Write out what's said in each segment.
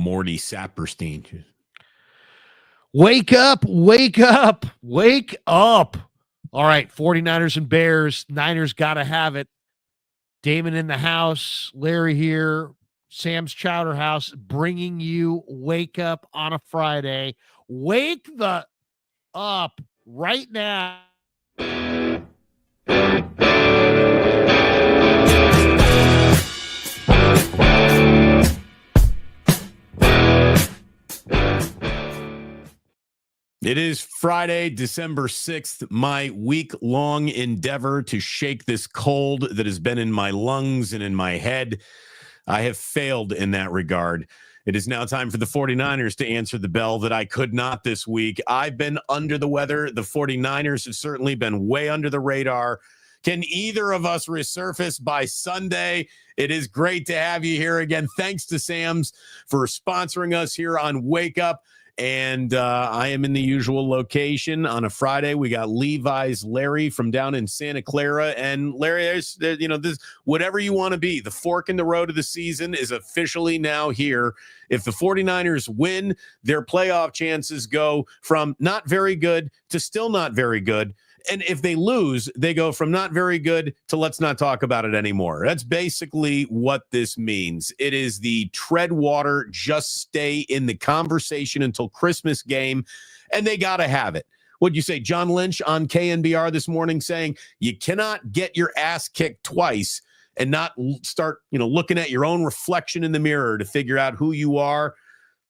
Morty Saperstein. Wake up, wake up, wake up. All right, 49ers and Bears. Niners got to have it. Damon in the house, Larry here, Sam's Chowder House, bringing you Wake Up on a Friday. Wake the up right now. It is Friday, December 6th, my week-long endeavor to shake this cold that has been in my lungs and in my head. I have failed in that regard. It is now time for the 49ers to answer the bell that I could not this week. I've been under the weather. The 49ers have certainly been way under the radar. Can either of us resurface by Sunday? It is great to have you here again. Thanks to Sam's for sponsoring us here on Wake Up. And I am in the usual location on a Friday. We got Levi's Larry from down in Santa Clara. And Larry, there's this, whatever you want to be, the fork in the road of the season is officially now here. If the 49ers win, their playoff chances go from not very good to still not very good. And if they lose, they go from not very good to let's not talk about it anymore. That's basically what this means. It is the tread water, just stay in the conversation until Christmas game, and they got to have it. What'd you say? John Lynch on KNBR this morning saying you cannot get your ass kicked twice and not start, looking at your own reflection in the mirror to figure out who you are.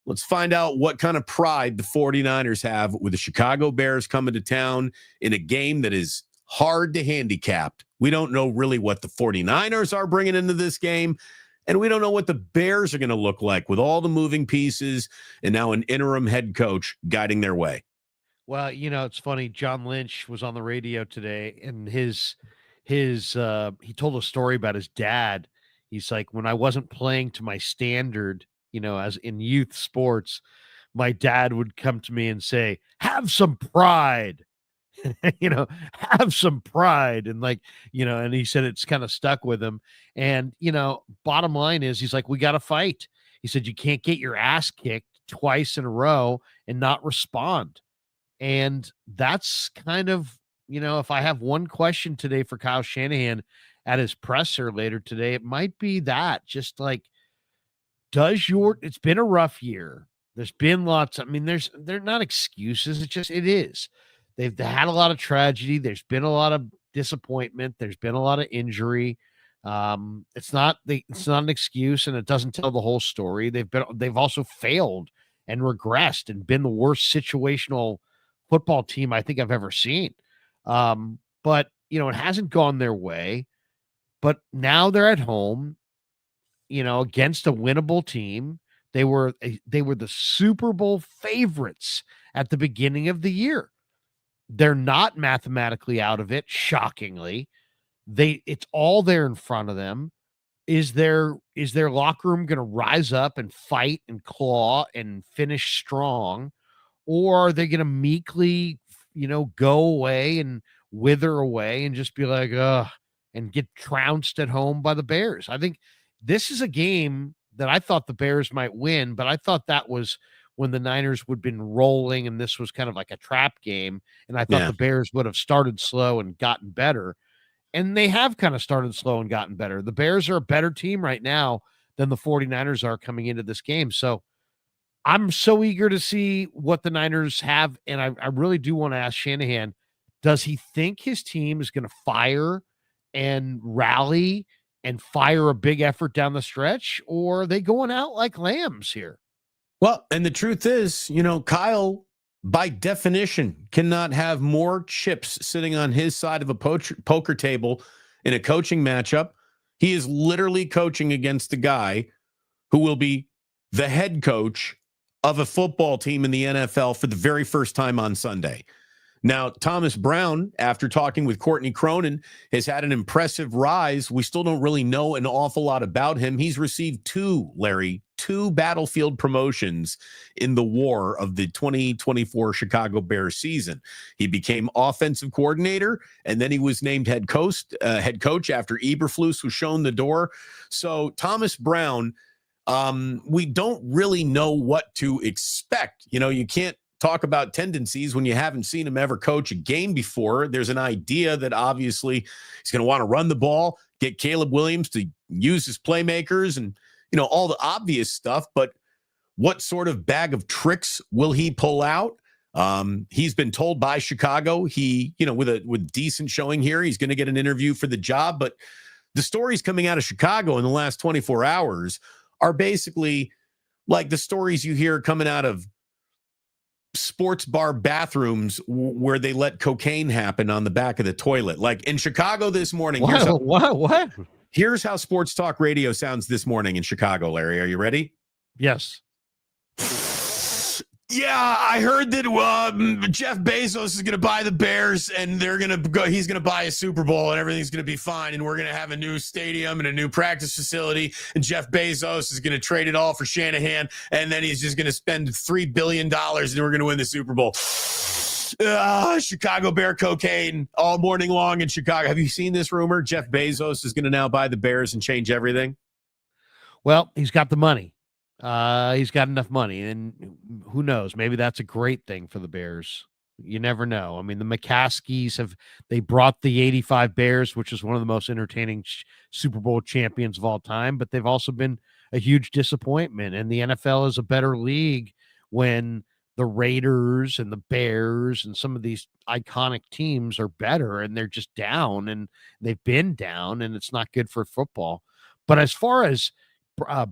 Let's find out what kind of pride the 49ers have with the Chicago Bears coming to town in a game that is hard to handicap. We don't know really what the 49ers are bringing into this game, and we don't know what the Bears are going to look like with all the moving pieces and now an interim head coach guiding their way. Well, it's funny. John Lynch was on the radio today, and he told a story about his dad. He's like, when I wasn't playing to my standard, as in youth sports, my dad would come to me and say, have some pride, have some pride. And and he said it's kind of stuck with him. And, bottom line is he's like, we got to fight. He said, you can't get your ass kicked twice in a row and not respond. And that's kind of, if I have one question today for Kyle Shanahan at his presser later today, it might be that, just like, it's been a rough year. There's been lots. They're not excuses. It is. They've had a lot of tragedy. There's been a lot of disappointment. There's been a lot of injury. It's not an excuse, and it doesn't tell the whole story. They've also failed and regressed and been the worst situational football team I think I've ever seen. But it hasn't gone their way. But now they're at home, against a winnable team. They were the Super Bowl favorites at the beginning of the year. They're not mathematically out of it, shockingly. It's all there in front of them. Is their locker room going to rise up and fight and claw and finish strong, or are they going to meekly, go away and wither away and just be like, ugh, and get trounced at home by the Bears? I think this is a game that I thought the Bears might win, but I thought that was when the Niners would have been rolling, and this was kind of like a trap game, and I thought the Bears would have started slow and gotten better, and they have kind of started slow and gotten better. The Bears are a better team right now than the 49ers are coming into this game, so I'm so eager to see what the Niners have, and I really do want to ask Shanahan, does he think his team is going to fire and rally and fire a big effort down the stretch, or are they going out like lambs here? Well, and the truth is, Kyle, by definition, cannot have more chips sitting on his side of a poker table in a coaching matchup. He is literally coaching against a guy who will be the head coach of a football team in the NFL for the very first time on Sunday. Now, Thomas Brown, after talking with Courtney Cronin, has had an impressive rise. We still don't really know an awful lot about him. He's received two battlefield promotions in the war of the 2024 Chicago Bears season. He became offensive coordinator, and then he was named head coach after Eberflus was shown the door. So Thomas Brown, we don't really know what to expect. You can't talk about tendencies when you haven't seen him ever coach a game before. There's an idea that obviously he's going to want to run the ball, get Caleb Williams to use his playmakers and, all the obvious stuff. But what sort of bag of tricks will he pull out? He's been told by Chicago, with decent showing here, he's going to get an interview for the job. But the stories coming out of Chicago in the last 24 hours are basically like the stories you hear coming out of sports bar bathrooms where they let cocaine happen on the back of the toilet. Like in Chicago this morning. What? Here's how sports talk radio sounds this morning in Chicago, Larry. Are you ready? Yes. Yeah, I heard that Jeff Bezos is going to buy the Bears and he's going to buy a Super Bowl and everything's going to be fine. And we're going to have a new stadium and a new practice facility. And Jeff Bezos is going to trade it all for Shanahan. And then he's just going to spend $3 billion and we're going to win the Super Bowl. Chicago Bear cocaine all morning long in Chicago. Have you seen this rumor? Jeff Bezos is going to now buy the Bears and change everything. Well, he's got the money. He's got enough money, and who knows? Maybe that's a great thing for the Bears. You never know. I mean, the McCaskies they brought the 85 Bears, which is one of the most entertaining Super Bowl champions of all time, but they've also been a huge disappointment. And the NFL is a better league when the Raiders and the Bears and some of these iconic teams are better, and they're just down, and they've been down, and it's not good for football. But as far as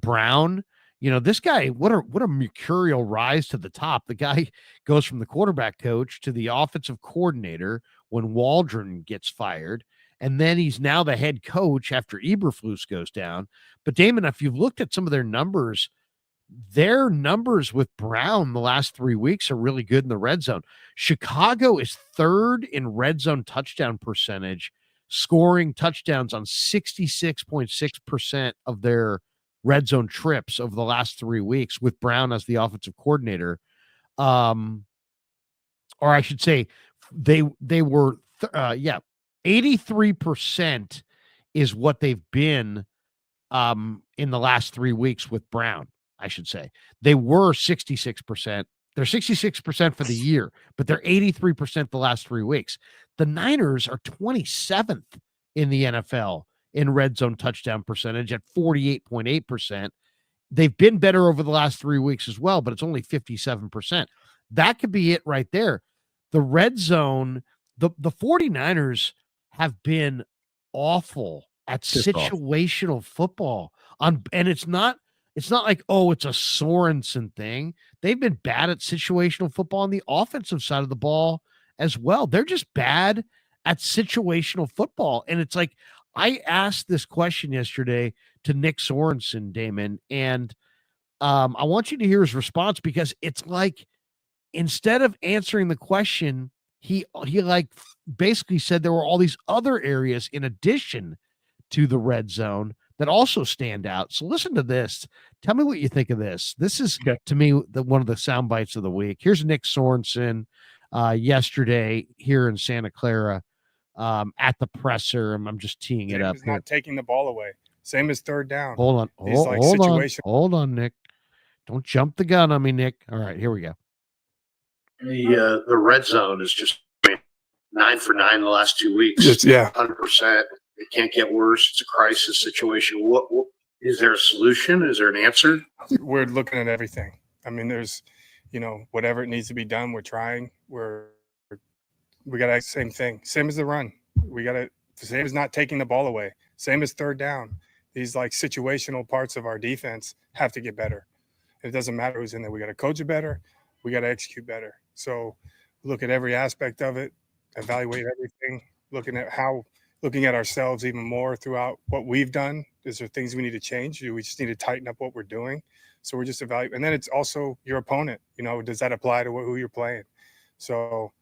Brown, this guy, what a mercurial rise to the top. The guy goes from the quarterback coach to the offensive coordinator when Waldron gets fired. And then he's now the head coach after Eberflus goes down. But Damon, if you've looked at some of their numbers with Brown the last 3 weeks are really good in the red zone. Chicago is third in red zone touchdown percentage, scoring touchdowns on 66.6% of their red zone trips over the last 3 weeks with Brown as the offensive coordinator. Or I should say they were 83% is what they've been in the last 3 weeks with Brown, I should say. They were 66%. They're 66% for the year, but they're 83% the last 3 weeks. The Niners are 27th in the NFL in red zone touchdown percentage at 48.8%. They've been better over the last 3 weeks as well, but it's only 57%. That could be it right there. The red zone, the 49ers have been awful at situational football. And it's not like, oh, it's a Sorensen thing. They've been bad at situational football on the offensive side of the ball as well. They're just bad at situational football. And it's like, I asked this question yesterday to Nick Sorensen, Damon, and I want you to hear his response, because it's like, instead of answering the question, he like basically said there were all these other areas in addition to the red zone that also stand out. So listen to this. Tell me what you think of this. This is, to me, one of the sound bites of the week. Here's Nick Sorensen yesterday here in Santa Clara. At the presser, and I'm just teeing it up. Not taking the ball away. Same as third down. Hold on. Hold on, Nick. Don't jump the gun on me, Nick. All right, here we go. The red zone is just 9 for 9 the last 2 weeks. 100%. It can't get worse. It's a crisis situation. What is there a solution? Is there an answer? We're looking at everything. I mean, there's, whatever it needs to be done, we're trying. We got to same thing, same as the run. We got to same as not taking the ball away, same as third down. These like situational parts of our defense have to get better. It doesn't matter who's in there. We got to coach it better. We got to execute better. So look at every aspect of it, evaluate everything, looking at ourselves even more throughout what we've done. Is there things we need to change? Do we just need to tighten up what we're doing? So we're just evaluating. And then it's also your opponent. Does that apply to who you're playing? So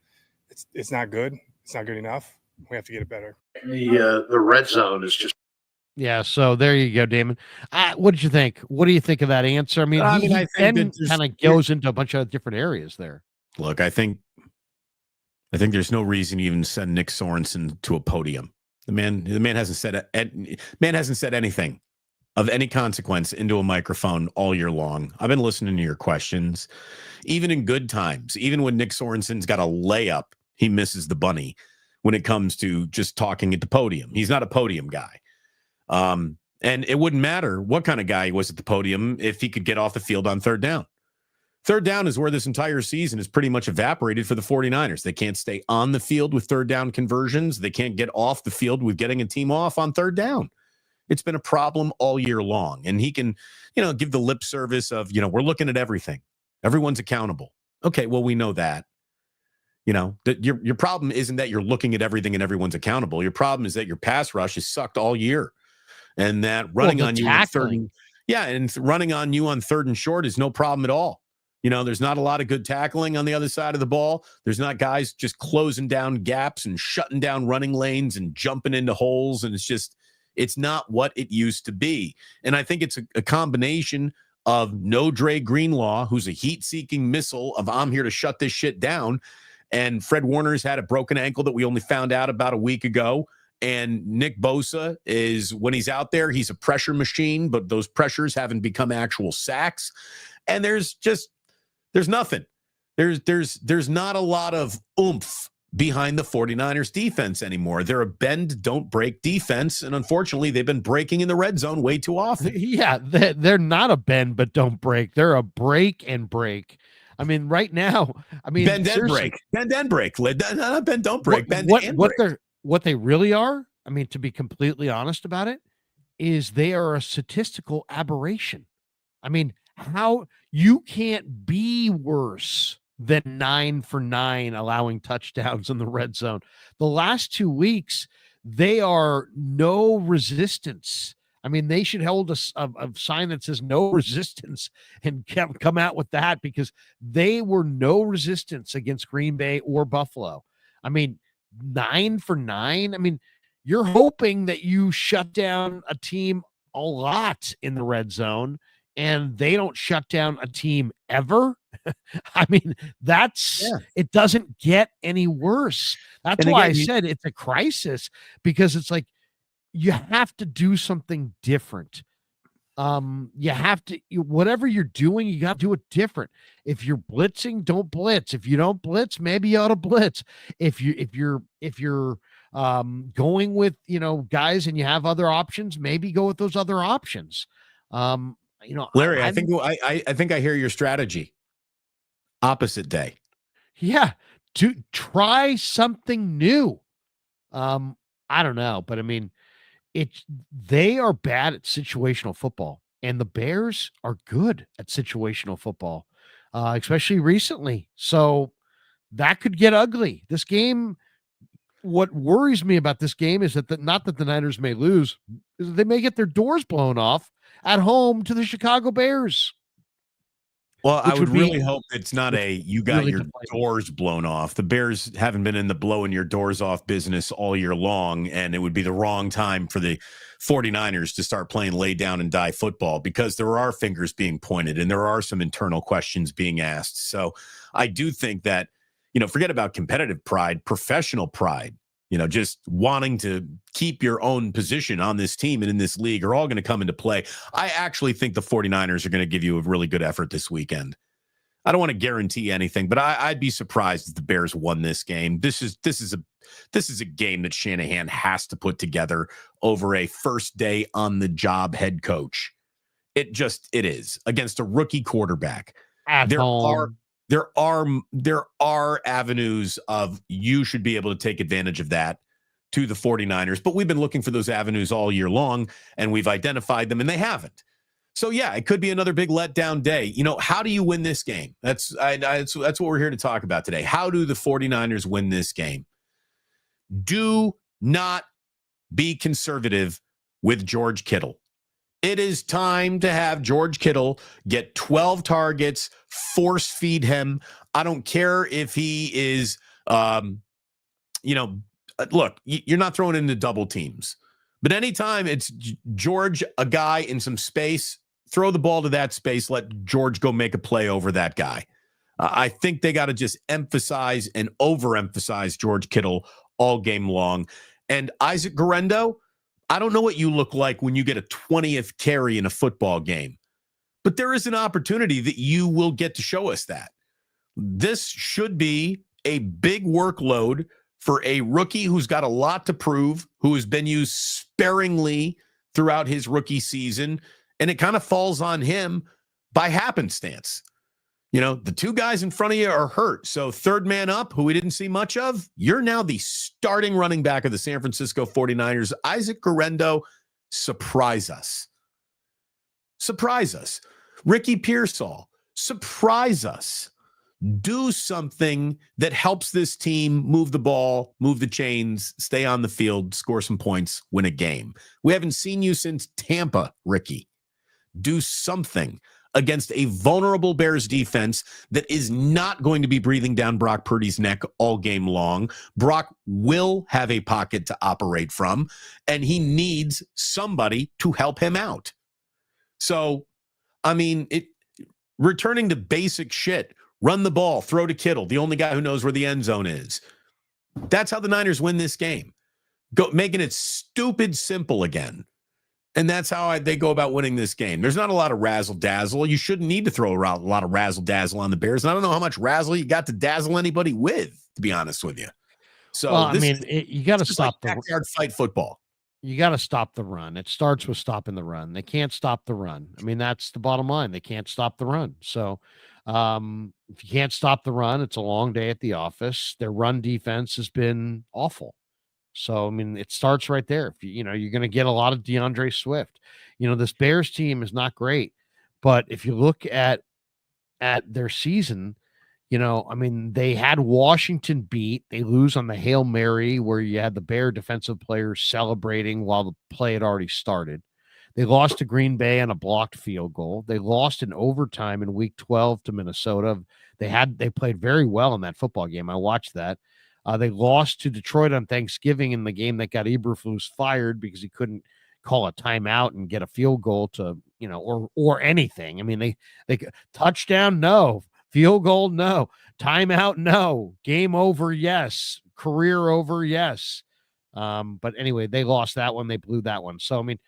it's not good. It's not good enough. We have to get it better. The red zone is just. Yeah, so there you go, Damon. What did you think? What do you think of that answer? I mean, he then kind of goes into a bunch of different areas there. Look, I think there's no reason to even send Nick Sorensen to a podium. The man hasn't said anything of any consequence into a microphone all year long. I've been listening to your questions, even in good times, even when Nick Sorensen's got a layup, he misses the bunny when it comes to just talking at the podium. He's not a podium guy. And it wouldn't matter what kind of guy he was at the podium if he could get off the field on third down. Third down is where this entire season is pretty much evaporated for the 49ers. They can't stay on the field with third down conversions. They can't get off the field with getting a team off on third down. It's been a problem all year long. And he can, give the lip service of, we're looking at everything. Everyone's accountable. Okay, well, we know that. Your problem isn't that you're looking at everything and everyone's accountable. Your problem is that your pass rush has sucked all year. And that running on you on running on you on third and short is no problem at all. There's not a lot of good tackling on the other side of the ball. There's not guys just closing down gaps and shutting down running lanes and jumping into holes. And it's not what it used to be. And I think it's a combination of no Dre Greenlaw, who's a heat-seeking missile of I'm here to shut this shit down. And Fred Warner's had a broken ankle that we only found out about a week ago. And Nick Bosa is, when he's out there, he's a pressure machine, but those pressures haven't become actual sacks. And there's nothing. There's not a lot of oomph behind the 49ers defense anymore. They're a bend, don't break defense. And unfortunately, they've been breaking in the red zone way too often. Yeah, they're not a bend, but don't break. They're a break and break. I mean, right now, bend and break. Bend and break. Not bend, don't break. Bend and break. What they really are, to be completely honest about it, is they are a statistical aberration. How you can't be worse than 9 for 9 allowing touchdowns in the red zone. The last 2 weeks, they are no resistance. They should hold a sign that says no resistance and come out with that, because they were no resistance against Green Bay or Buffalo. 9 for 9. You're hoping that you shut down a team a lot in the red zone and they don't shut down a team ever. It doesn't get any worse. That's why I said it's a crisis, because it's like, you have to do something different. You have to, whatever you're doing, you got to do it different. If you're blitzing, don't blitz. If you don't blitz, maybe you ought to blitz. If you're going with, guys, and you have other options, maybe go with those other options. Larry, I think I hear your strategy. Opposite day. Yeah. To try something new. I don't know, but they are bad at situational football, and the Bears are good at situational football, especially recently. So that could get ugly. This game, what worries me about this game is that not that the Niners may lose, is that they may get their doors blown off at home to the Chicago Bears. Well, I would really hope it's not you got really your doors blown off. The Bears haven't been in the blowing your doors off business all year long, and it would be the wrong time for the 49ers to start playing lay down and die football, because there are fingers being pointed and there are some internal questions being asked. So I do think that, forget about competitive pride, professional pride, just wanting to keep your own position on this team and in this league are all going to come into play. I actually think the 49ers are going to give you a really good effort this weekend. I don't want to guarantee anything, but I'd be surprised if the Bears won this game. This is a game that Shanahan has to put together over a first day on the job head coach. It is against a rookie quarterback. There are avenues of you should be able to take advantage of that to the 49ers, but we've been looking for those avenues all year long, and we've identified them, and they haven't. So yeah, it could be another big letdown day. How do you win this game? That's what we're here to talk about today. How do the 49ers win this game? Do not be conservative with George Kittle. It is time to have George Kittle get 12 targets, force feed him. I don't care if he is, look, you're not throwing into double teams. But anytime it's George, a guy in some space, throw the ball to that space, let George go make a play over that guy. I think they got to just emphasize and overemphasize George Kittle all game long. And Isaac Guerendo, I don't know what you look like when you get a 20th carry in a football game, but there is an opportunity that you will get to show us that. This should be a big workload for a rookie who's got a lot to prove, who has been used sparingly throughout his rookie season, and it kind of falls on him by happenstance. You know, the two guys in front of you are hurt. So third man up, who we didn't see much of, you're now the starting running back of the San Francisco 49ers. Isaac Guerrero, surprise us. Surprise us. Ricky Pearsall, surprise us. Do something that helps this team move the ball, move the chains, stay on the field, score some points, win a game. We haven't seen you since Tampa, Ricky. Do something against a vulnerable Bears defense that is not going to be breathing down Brock Purdy's neck all game long. Brock will have a pocket to operate from, and he needs somebody to help him out. So, I mean, returning to basic shit, run the ball, throw to Kittle, the only guy who knows where the end zone is. That's how the Niners win this game. Making it stupid simple again. And that's how they go about winning this game. There's not a lot of razzle-dazzle. You shouldn't need to throw a lot of razzle-dazzle on the Bears. And I don't know how much razzle you got to dazzle anybody with, to be honest with you. So, well, you got to stop the backyard fight football. You got to stop the run. It starts with stopping the run. They can't stop the run. I mean, that's the bottom line. They can't stop the run. So if you can't stop the run, it's a long day at the office. Their run defense has been awful. So, I mean, it starts right there. If you're going to get a lot of DeAndre Swift. This Bears team is not great, but if you look at their season, I mean, they had Washington beat. They lose on the Hail Mary where you had the Bear defensive players celebrating while the play had already started. They lost to Green Bay on a blocked field goal. They lost in overtime in week 12 to Minnesota. They played very well in that football game. I watched that. They lost to Detroit on Thanksgiving in the game that got Eberflus fired because he couldn't call a timeout and get a field goal to, or anything. I mean, they touchdown, no. Field goal, no. Timeout, no. Game over, yes. Career over, yes. But anyway, they lost that one. They blew that one. So, I mean,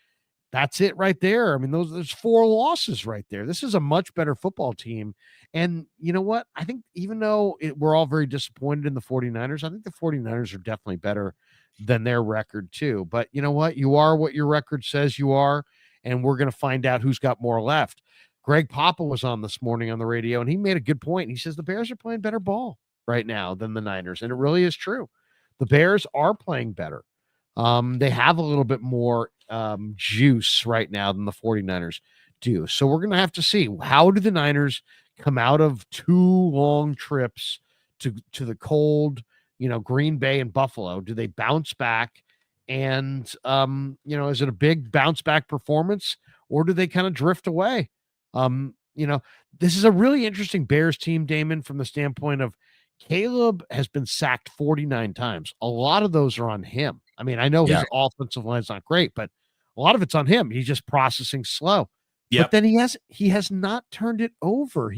that's it right there. I mean, there's 4 losses right there. This is a much better football team. And you know what? I think even though we're all very disappointed in the 49ers, I think the 49ers are definitely better than their record too. But you know what? You are what your record says you are, and we're going to find out who's got more left. Greg Papa was on this morning on the radio, and he made a good point. He says the Bears are playing better ball right now than the Niners, and it really is true. The Bears are playing better. They have a little bit more juice right now than the 49ers do. So we're going to have to see, how do the Niners come out of 2 long trips to the cold, Green Bay and Buffalo? Do they bounce back? And, is it a big bounce back performance, or do they kind of drift away? This is a really interesting Bears team, Damon, from the standpoint of Caleb has been sacked 49 times. A lot of those are on him. I mean, I know his offensive line's not great, but a lot of it's on him. He's just processing slow. Yep. But then he has not turned it over.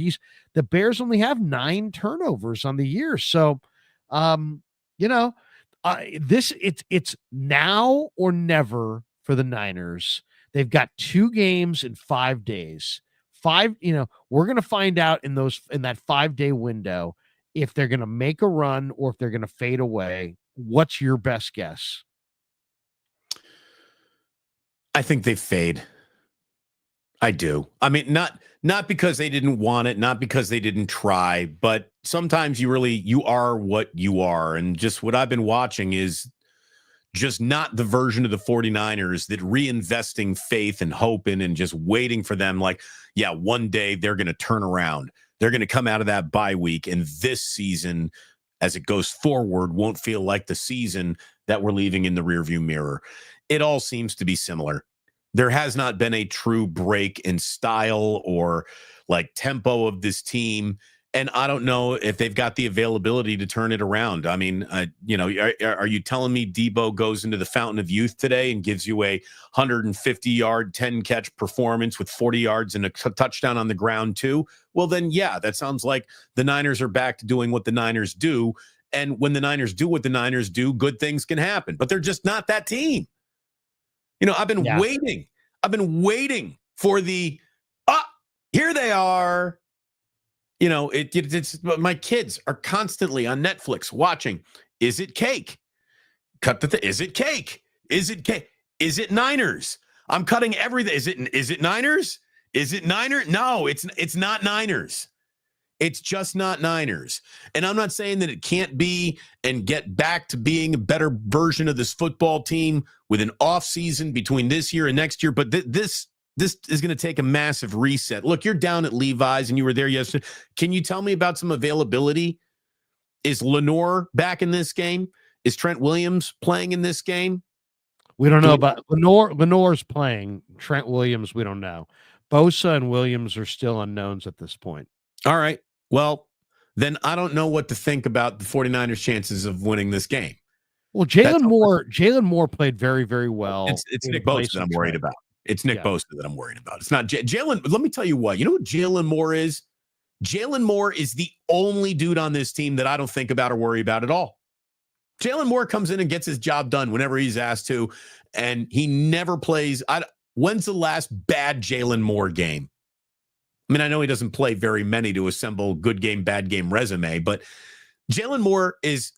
The Bears only have 9 turnovers on the year. So, it's now or never for the Niners. They've got 2 games in 5 days. We're going to find out in that 5-day window if they're going to make a run or if they're going to fade away. What's your best guess? I think they fade. I do. I mean, not because they didn't want it, not because they didn't try, but sometimes you are what you are. And just what I've been watching is just not the version of the 49ers that reinvesting faith and hope in and just waiting for them. Like, yeah, one day they're going to turn around. They're going to come out of that bye week. And this season, as it goes forward, won't feel like the season that we're leaving in the rearview mirror. It all seems to be similar. There has not been a true break in style or like tempo of this team. And I don't know if they've got the availability to turn it around. I mean, are you telling me Debo goes into the Fountain of Youth today and gives you a 150-yard, 10-catch performance with 40 yards and a touchdown on the ground too? Well, then, yeah, that sounds like the Niners are back to doing what the Niners do. And when the Niners do what the Niners do, good things can happen. But they're just not that team. I've been waiting. I've been waiting for the, here they are. It's my kids are constantly on Netflix watching. Is it cake? Is it cake? Is it cake? Is it Niners? I'm cutting everything. Is it Niners? Is it Niners? No, it's not Niners. It's just not Niners. And I'm not saying that it can't be and get back to being a better version of this football team with an off season between this year and next year. But this is going to take a massive reset. Look, you're down at Levi's and you were there yesterday. Can you tell me about some availability? Is Lenore back in this game? Is Trent Williams playing in this game? We don't know about Lenore. Lenore's playing. Trent Williams, we don't know. Bosa and Williams are still unknowns at this point. All right. Well, then I don't know what to think about the 49ers' chances of winning this game. Well, Jalen Moore played very, very well. It's Nick Bosa that I'm worried about. It's Nick Bosa that I'm worried about. It's not Jalen. Let me tell you what. You know what Jalen Moore is? Jalen Moore is the only dude on this team that I don't think about or worry about at all. Jalen Moore comes in and gets his job done whenever he's asked to, and he never plays. When's the last bad Jalen Moore game? I mean, I know he doesn't play very many to assemble good game, bad game resume, but Jalen Moore is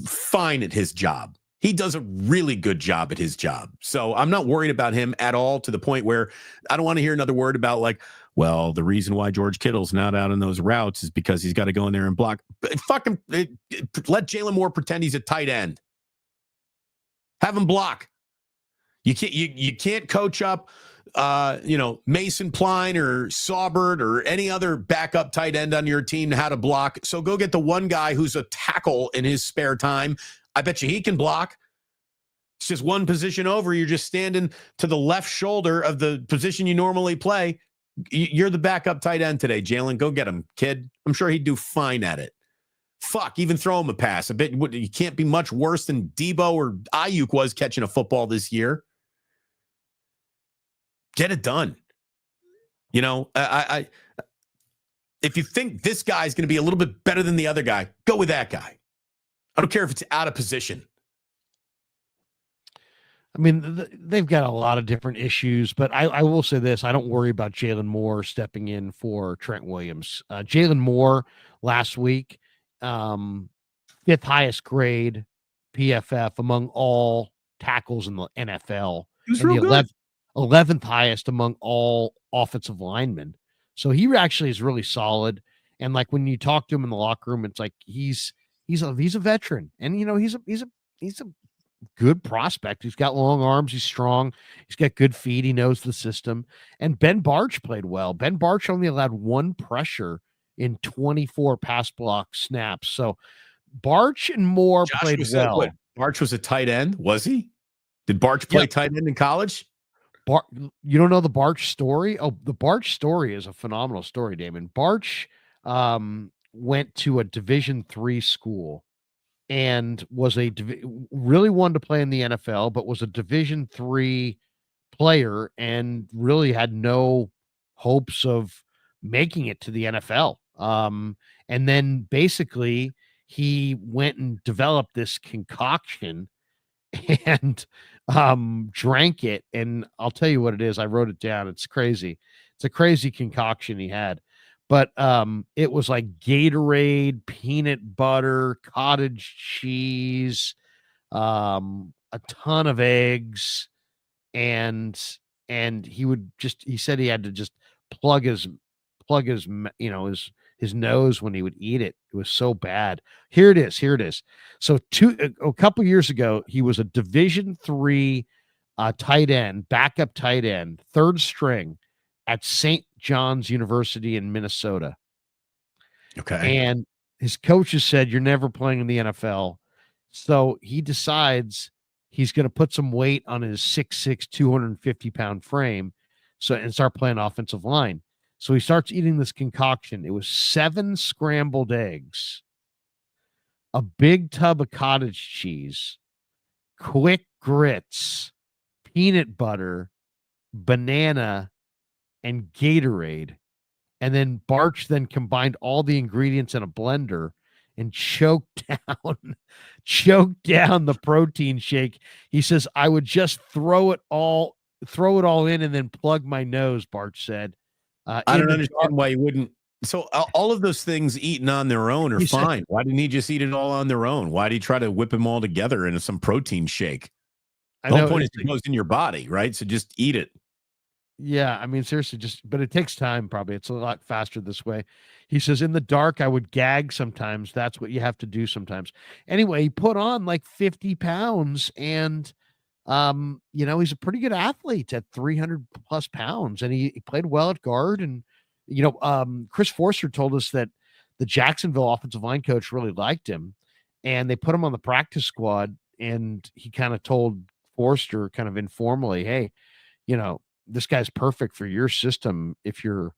fine at his job. He does a really good job at his job. So I'm not worried about him at all, to the point where I don't want to hear another word about well, the reason why George Kittle's not out on those routes is because he's got to go in there and block. Fucking let Jalen Moore pretend he's a tight end. Have him block. You can't coach up Mason Pline or Saubert or any other backup tight end on your team how to block. So go get the one guy who's a tackle in his spare time. I bet you he can block. It's just one position over. You're just standing to the left shoulder of the position you normally play. You're the backup tight end today, Jalen. Go get him, kid. I'm sure he'd do fine at it. Fuck, even throw him a pass. I bet you can't be much worse than Debo or Ayuk was catching a football this year. Get it done. I if you think this guy's going to be a little bit better than the other guy, go with that guy. I don't care if it's out of position. I mean, they've got a lot of different issues, but I will say this. I don't worry about Jalen Moore stepping in for Trent Williams. Jalen Moore last week, 5th highest grade PFF among all tackles in the NFL. He was real good. 11th highest among all offensive linemen. So he actually is really solid. And when you talk to him in the locker room, it's like he's a veteran, and he's a good prospect. He's got long arms. He's strong. He's got good feet. He knows the system. And Ben Barch played well. Ben Barch only allowed 1 pressure in 24 pass block snaps. So Barch and Moore played well. Barch was a tight end, was he? Did Barch play tight end in college? You don't know the Barch story? Oh, the Barch story is a phenomenal story, Damon. Barch went to a Division III school and was really wanted to play in the NFL, but was a Division III player and really had no hopes of making it to the NFL. And then basically he went and developed this concoction and drank it. And I'll tell you what it is. I wrote it down. It's crazy. It's a crazy concoction he had. But it was like Gatorade, peanut butter, cottage cheese, a ton of eggs, and he said he had to just plug his nose when he would eat it. It was so bad. Here it is. So a couple years ago, he was a Division III tight end, backup tight end, 3rd string at St. John's University in Minnesota. Okay. And his coaches said, you're never playing in the NFL. So he decides he's going to put some weight on his 6'6", 250-pound frame and start playing offensive line. So he starts eating this concoction. It was 7 scrambled eggs, a big tub of cottage cheese, quick grits, peanut butter, banana, and Gatorade. And then Barch then combined all the ingredients in a blender and choked down the protein shake. He says, I would just throw it all in and then plug my nose, Bart said. I don't understand why you wouldn't. So all of those things eaten on their own are fine. Why didn't he just eat it all on their own? Why did he try to whip them all together into some protein shake? The whole point is it goes in your body, right? So just eat it. Yeah, I mean, seriously, but it takes time, probably. It's a lot faster this way. He says, in the dark, I would gag sometimes. That's what you have to do sometimes. Anyway, he put on like 50 pounds and, he's a pretty good athlete at 300 plus pounds, and he played well at guard. And, Chris Forster told us that the Jacksonville offensive line coach really liked him, and they put him on the practice squad, and he kind of told Forster kind of informally, hey, this guy's perfect for your system. If you're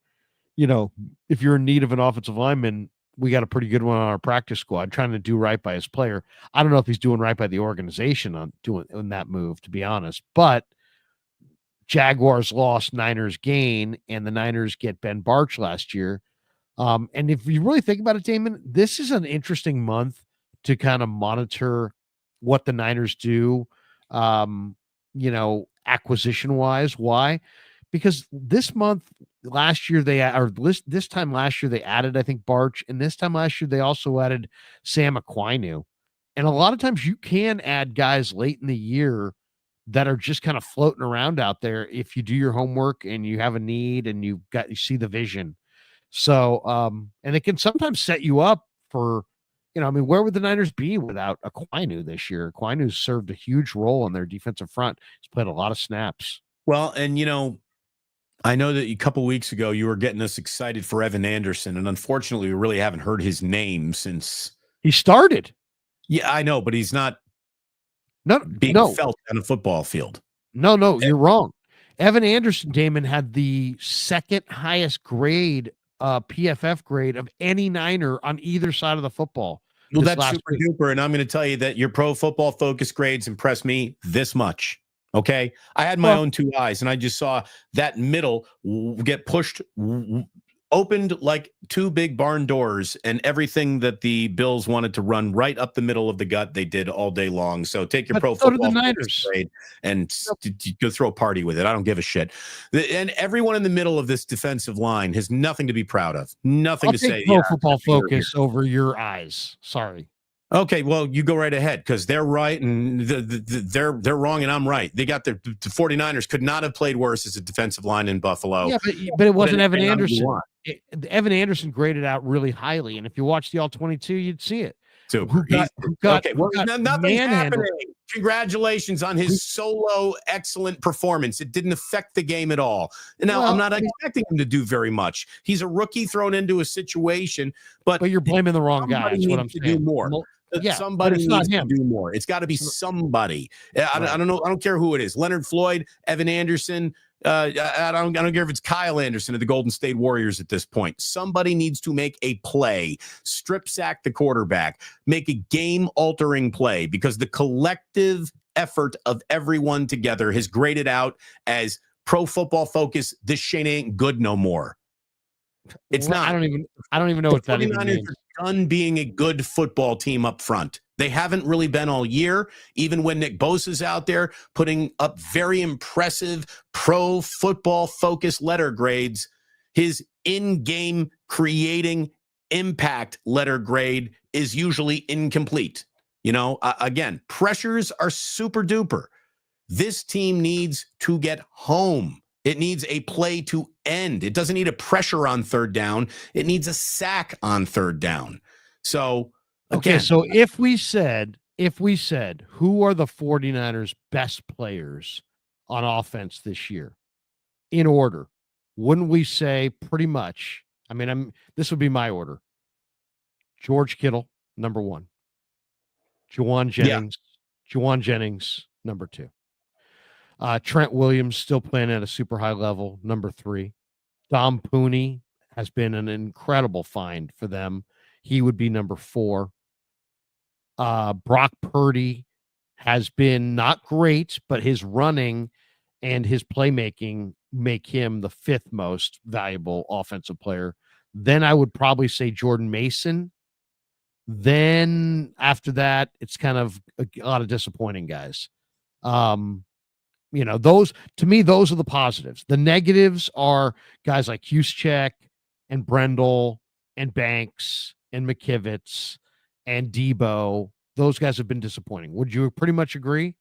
in need of an offensive lineman, we got a pretty good one on our practice squad, trying to do right by his player. I don't know if he's doing right by the organization on doing in that move, to be honest, but Jaguars lost, Niners gain, and the Niners get Ben Barch last year. And if you really think about it, Damon, this is an interesting month to kind of monitor what the Niners do, acquisition wise. Why? Because this time last year they added, I think, Barch, and this time last year they also added Sam Aquinu. And a lot of times you can add guys late in the year that are just kind of floating around out there if you do your homework and you have a need and you see the vision. So and it can sometimes set you up for, where would the Niners be without Aquinu this year? Aquinu served a huge role in their defensive front. He's played a lot of snaps. Well, and I know that a couple weeks ago you were getting us excited for Evan Anderson, and unfortunately we really haven't heard his name since he started. Yeah, I know, but he's not being felt on a football field. No, you're wrong. Evan Anderson, Damon, had the second highest grade, PFF grade of any Niner on either side of the football. Well, that's super duper, and I'm going to tell you that your Pro Football Focus grades impressed me this much. Okay, I had my own two eyes, and I just saw that middle get pushed, opened like two big barn doors, and everything that the Bills wanted to run right up the middle of the gut, they did all day long. So take your Pro Football Focus grade and go throw a party with it. I don't give a shit. And everyone in the middle of this defensive line has nothing to be proud of. Nothing to say. Pro Football Focus over your eyes. Sorry. Okay, well, you go right ahead because they're right and they're wrong and I'm right. They got the 49ers could not have played worse as a defensive line in Buffalo. Yeah, but it wasn't Evan Anderson. Evan Anderson graded out really highly, and if you watch the All-22, you'd see it. Super. Nothing's happening. Congratulations on his solo excellent performance. It didn't affect the game at all. Now, I'm not expecting him to do very much. He's a rookie thrown into a situation, but you're blaming the wrong guy. That's what I'm saying. Do more. Somebody needs to do more. It's got to be somebody. I don't know. I don't care who it is. Leonard Floyd, Evan Anderson. I don't care if it's Kyle Anderson of the Golden State Warriors at this point. Somebody needs to make a play, strip sack the quarterback, make a game-altering play because the collective effort of everyone together has graded out as Pro Football Focus. This shit ain't good no more. It's not. I don't even know what that even means. Done being a good football team up front. They haven't really been all year, even when Nick Bosa's out there putting up very impressive Pro Football Focus letter grades. His in-game creating impact letter grade is usually incomplete. Again, pressures are super duper. This team needs to get home. It needs a play to end. It doesn't need a pressure on third down. It needs a sack on third down. So, okay, so if we said, who are the 49ers' best players on offense this year in order, wouldn't we say pretty much, this would be my order. George Kittle, number 1. Juwan Jennings, number 2. Trent Williams still playing at a super high level, number 3. Dom Pooney has been an incredible find for them. He would be number 4. Brock Purdy has been not great, but his running and his playmaking make him the 5th most valuable offensive player. Then I would probably say Jordan Mason. Then after that, it's kind of a lot of disappointing guys. Those to me, those are the positives. The negatives are guys like Juszczyk and Brendel and Banks and McKivitz and Debo. Those guys have been disappointing. Would you pretty much agree?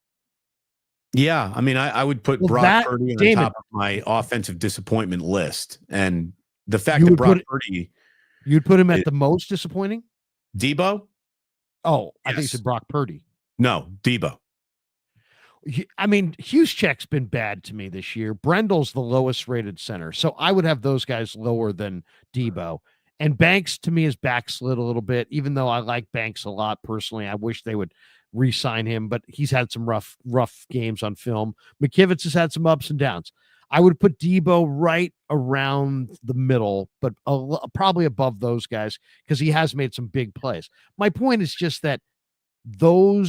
Yeah, I mean, I would put Brock Purdy on the top of my offensive disappointment list, and the fact that Brock Purdy, you'd put him at the most disappointing. Debo? Oh, I think you said Brock Purdy. No, Debo. I mean, Juszczyk's been bad to me this year. Brendel's the lowest rated center, so I would have those guys lower than Debo. And Banks to me is backslid a little bit, even though I like Banks a lot personally. I wish they would re-sign him, but he's had some rough games on film. McKivitz has had some ups and downs. I would put Debo right around the middle, but probably above those guys because he has made some big plays. My point is just that you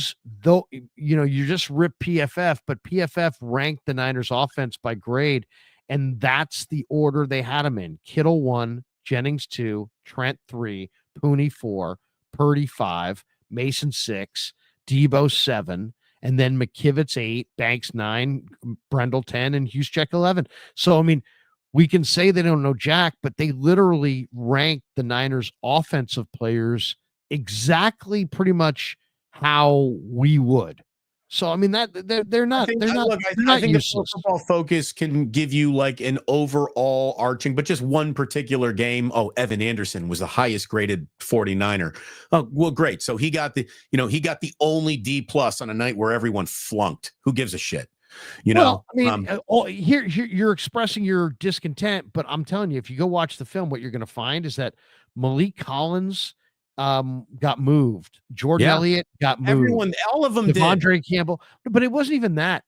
just rip PFF, but PFF ranked the Niners offense by grade, and that's the order they had them in. Kittle 1, Jennings 2, Trent 3, Pooney 4, Purdy 5, Mason 6, Debo 7, and then McKivitz 8, Banks 9, Brendel 10, and Juszczyk 11. So, I mean, we can say they don't know jack, but they literally ranked the Niners offensive players exactly pretty much how we would. So I mean that they're not. I think Football Focus can give you like an overall arching, but just one particular game. Oh, Evan Anderson was the highest graded 49er. Oh, well, great. So he got the only D+ on a night where everyone flunked. Who gives a shit? I mean, here you're expressing your discontent, but I'm telling you, if you go watch the film, what you're going to find is that Malik Collins got moved. Jordan Elliott got moved. Everyone, all of them did. Devondre Campbell. But it wasn't even that.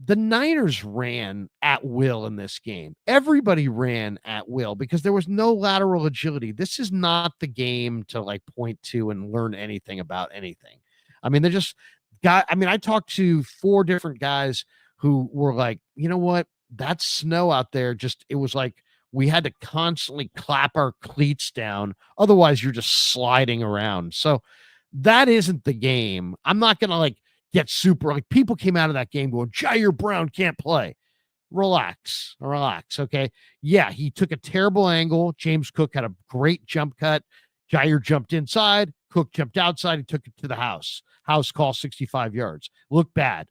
The Niners ran at will in this game. everybody ran at will because there was no lateral agility. This is not the game to like point to and learn anything about anything. I mean, I talked to 4 different guys who were like, you know what? That snow out there, it was like we had to constantly clap our cleats down. Otherwise, you're just sliding around. So that isn't the game. I'm not going to get super people came out of that game going, Jair Brown can't play. Relax. Okay. Yeah. He took a terrible angle. James Cook had a great jump cut. Jair jumped inside. Cook jumped outside. He took it to the house. House call 65 yards. Looked bad.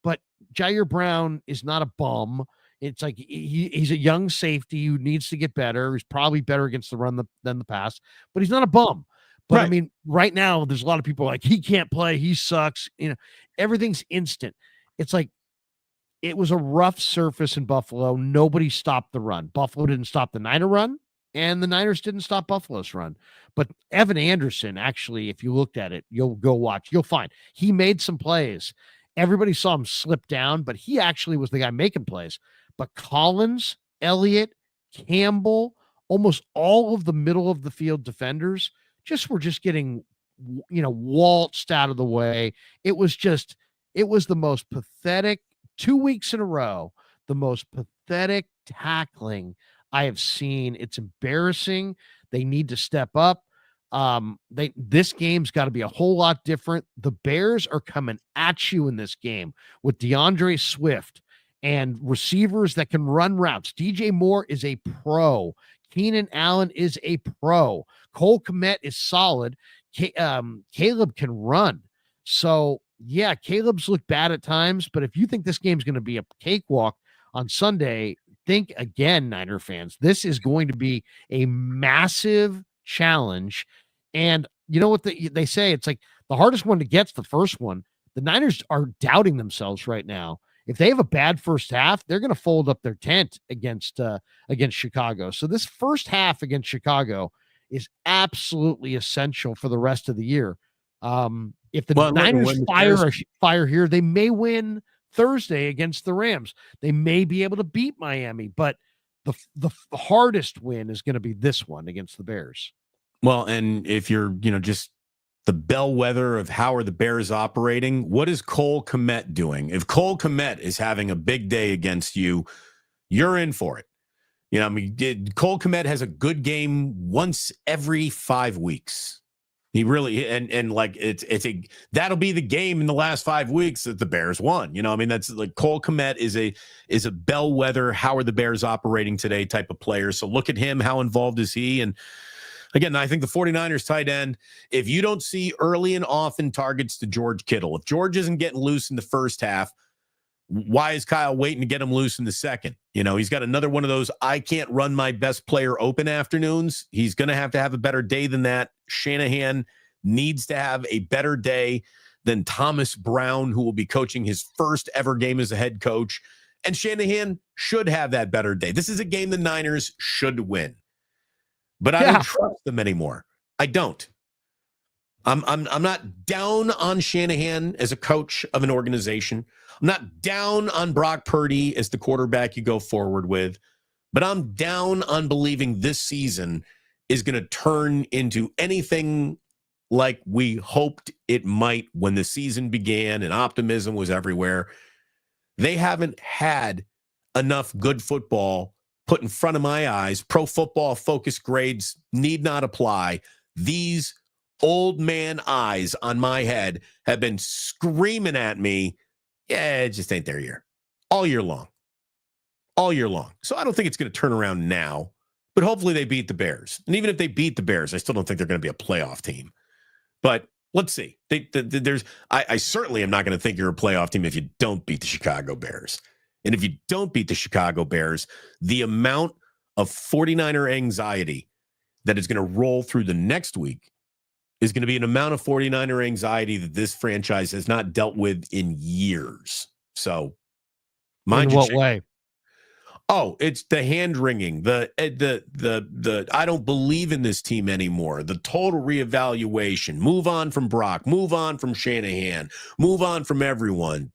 But Jair Brown is not a bum. It's like he's a young safety who needs to get better. He's probably better against the run than the pass, but he's not a bum. But right. I mean, right now, there's a lot of people like, he can't play. He sucks. Everything's instant. It's like, it was a rough surface in Buffalo. Nobody stopped the run. Buffalo didn't stop the Niner run, and the Niners didn't stop Buffalo's run. But Evan Anderson, actually, if you looked at it, you'll go watch, you'll find he made some plays. Everybody saw him slip down, but he actually was the guy making plays. But Collins, Elliott, Campbell, almost all of the middle of the field defenders were getting, waltzed out of the way. It was the most pathetic 2 weeks in a row, the most pathetic tackling I have seen. It's embarrassing. They need to step up. This game's got to be a whole lot different. The Bears are coming at you in this game with DeAndre Swift and receivers that can run routes. DJ Moore is a pro. Keenan Allen is a pro. Cole Kmet is solid. Caleb can run. So, yeah, Caleb's looked bad at times, but if you think this game's going to be a cakewalk on Sunday, think again, Niner fans. This is going to be a massive challenge. And you know what they say? It's like the hardest one to get's the first one. The Niners are doubting themselves right now. If they have a bad first half, they're going to fold up their tent against Chicago. So this first half against Chicago is absolutely essential for the rest of the year. If the Niners fire here, they may win Thursday against the Rams. They may be able to beat Miami, but the hardest win is going to be this one against the Bears. Well, and if you're, just the bellwether of how are the Bears operating, what is Cole Kmet doing? If Cole Kmet is having a big day against you, you're in for it. Cole Kmet has a good game once every 5 weeks. He really and like that'll be the game in the last 5 weeks that the Bears won. I mean, that's like Cole Kmet is a bellwether. How are the Bears operating today type of player. So look at him. How involved is he? And again, I think the 49ers tight end, if you don't see early and often targets to George Kittle, if George isn't getting loose in the first half, why is Kyle waiting to get him loose in the second? He's got another one of those I can't run my best player open afternoons. He's going to have a better day than that. Shanahan needs to have a better day than Thomas Brown, who will be coaching his first ever game as a head coach. And Shanahan should have that better day. This is a game the Niners should win. But I don't trust them anymore. I don't. I'm not down on Shanahan as a coach of an organization. I'm not down on Brock Purdy as the quarterback you go forward with, but I'm down on believing this season is going to turn into anything like we hoped it might when the season began and optimism was everywhere. They haven't had enough good football put in front of my eyes. Pro Football Focus grades need not apply. These old man eyes on my head have been screaming at me, yeah, it just ain't their year. All year long. So I don't think it's going to turn around now, but hopefully they beat the Bears. And even if they beat the Bears, I still don't think they're going to be a playoff team. But let's see. I certainly am not going to think you're a playoff team if you don't beat the Chicago Bears. And if you don't beat the Chicago Bears, the amount of 49er anxiety that is going to roll through the next week is going to be an amount of 49er anxiety that this franchise has not dealt with in years. So, mind you, in what way? Oh, it's the hand wringing, the I don't believe in this team anymore. The total reevaluation. Move on from Brock. Move on from Shanahan. Move on from everyone.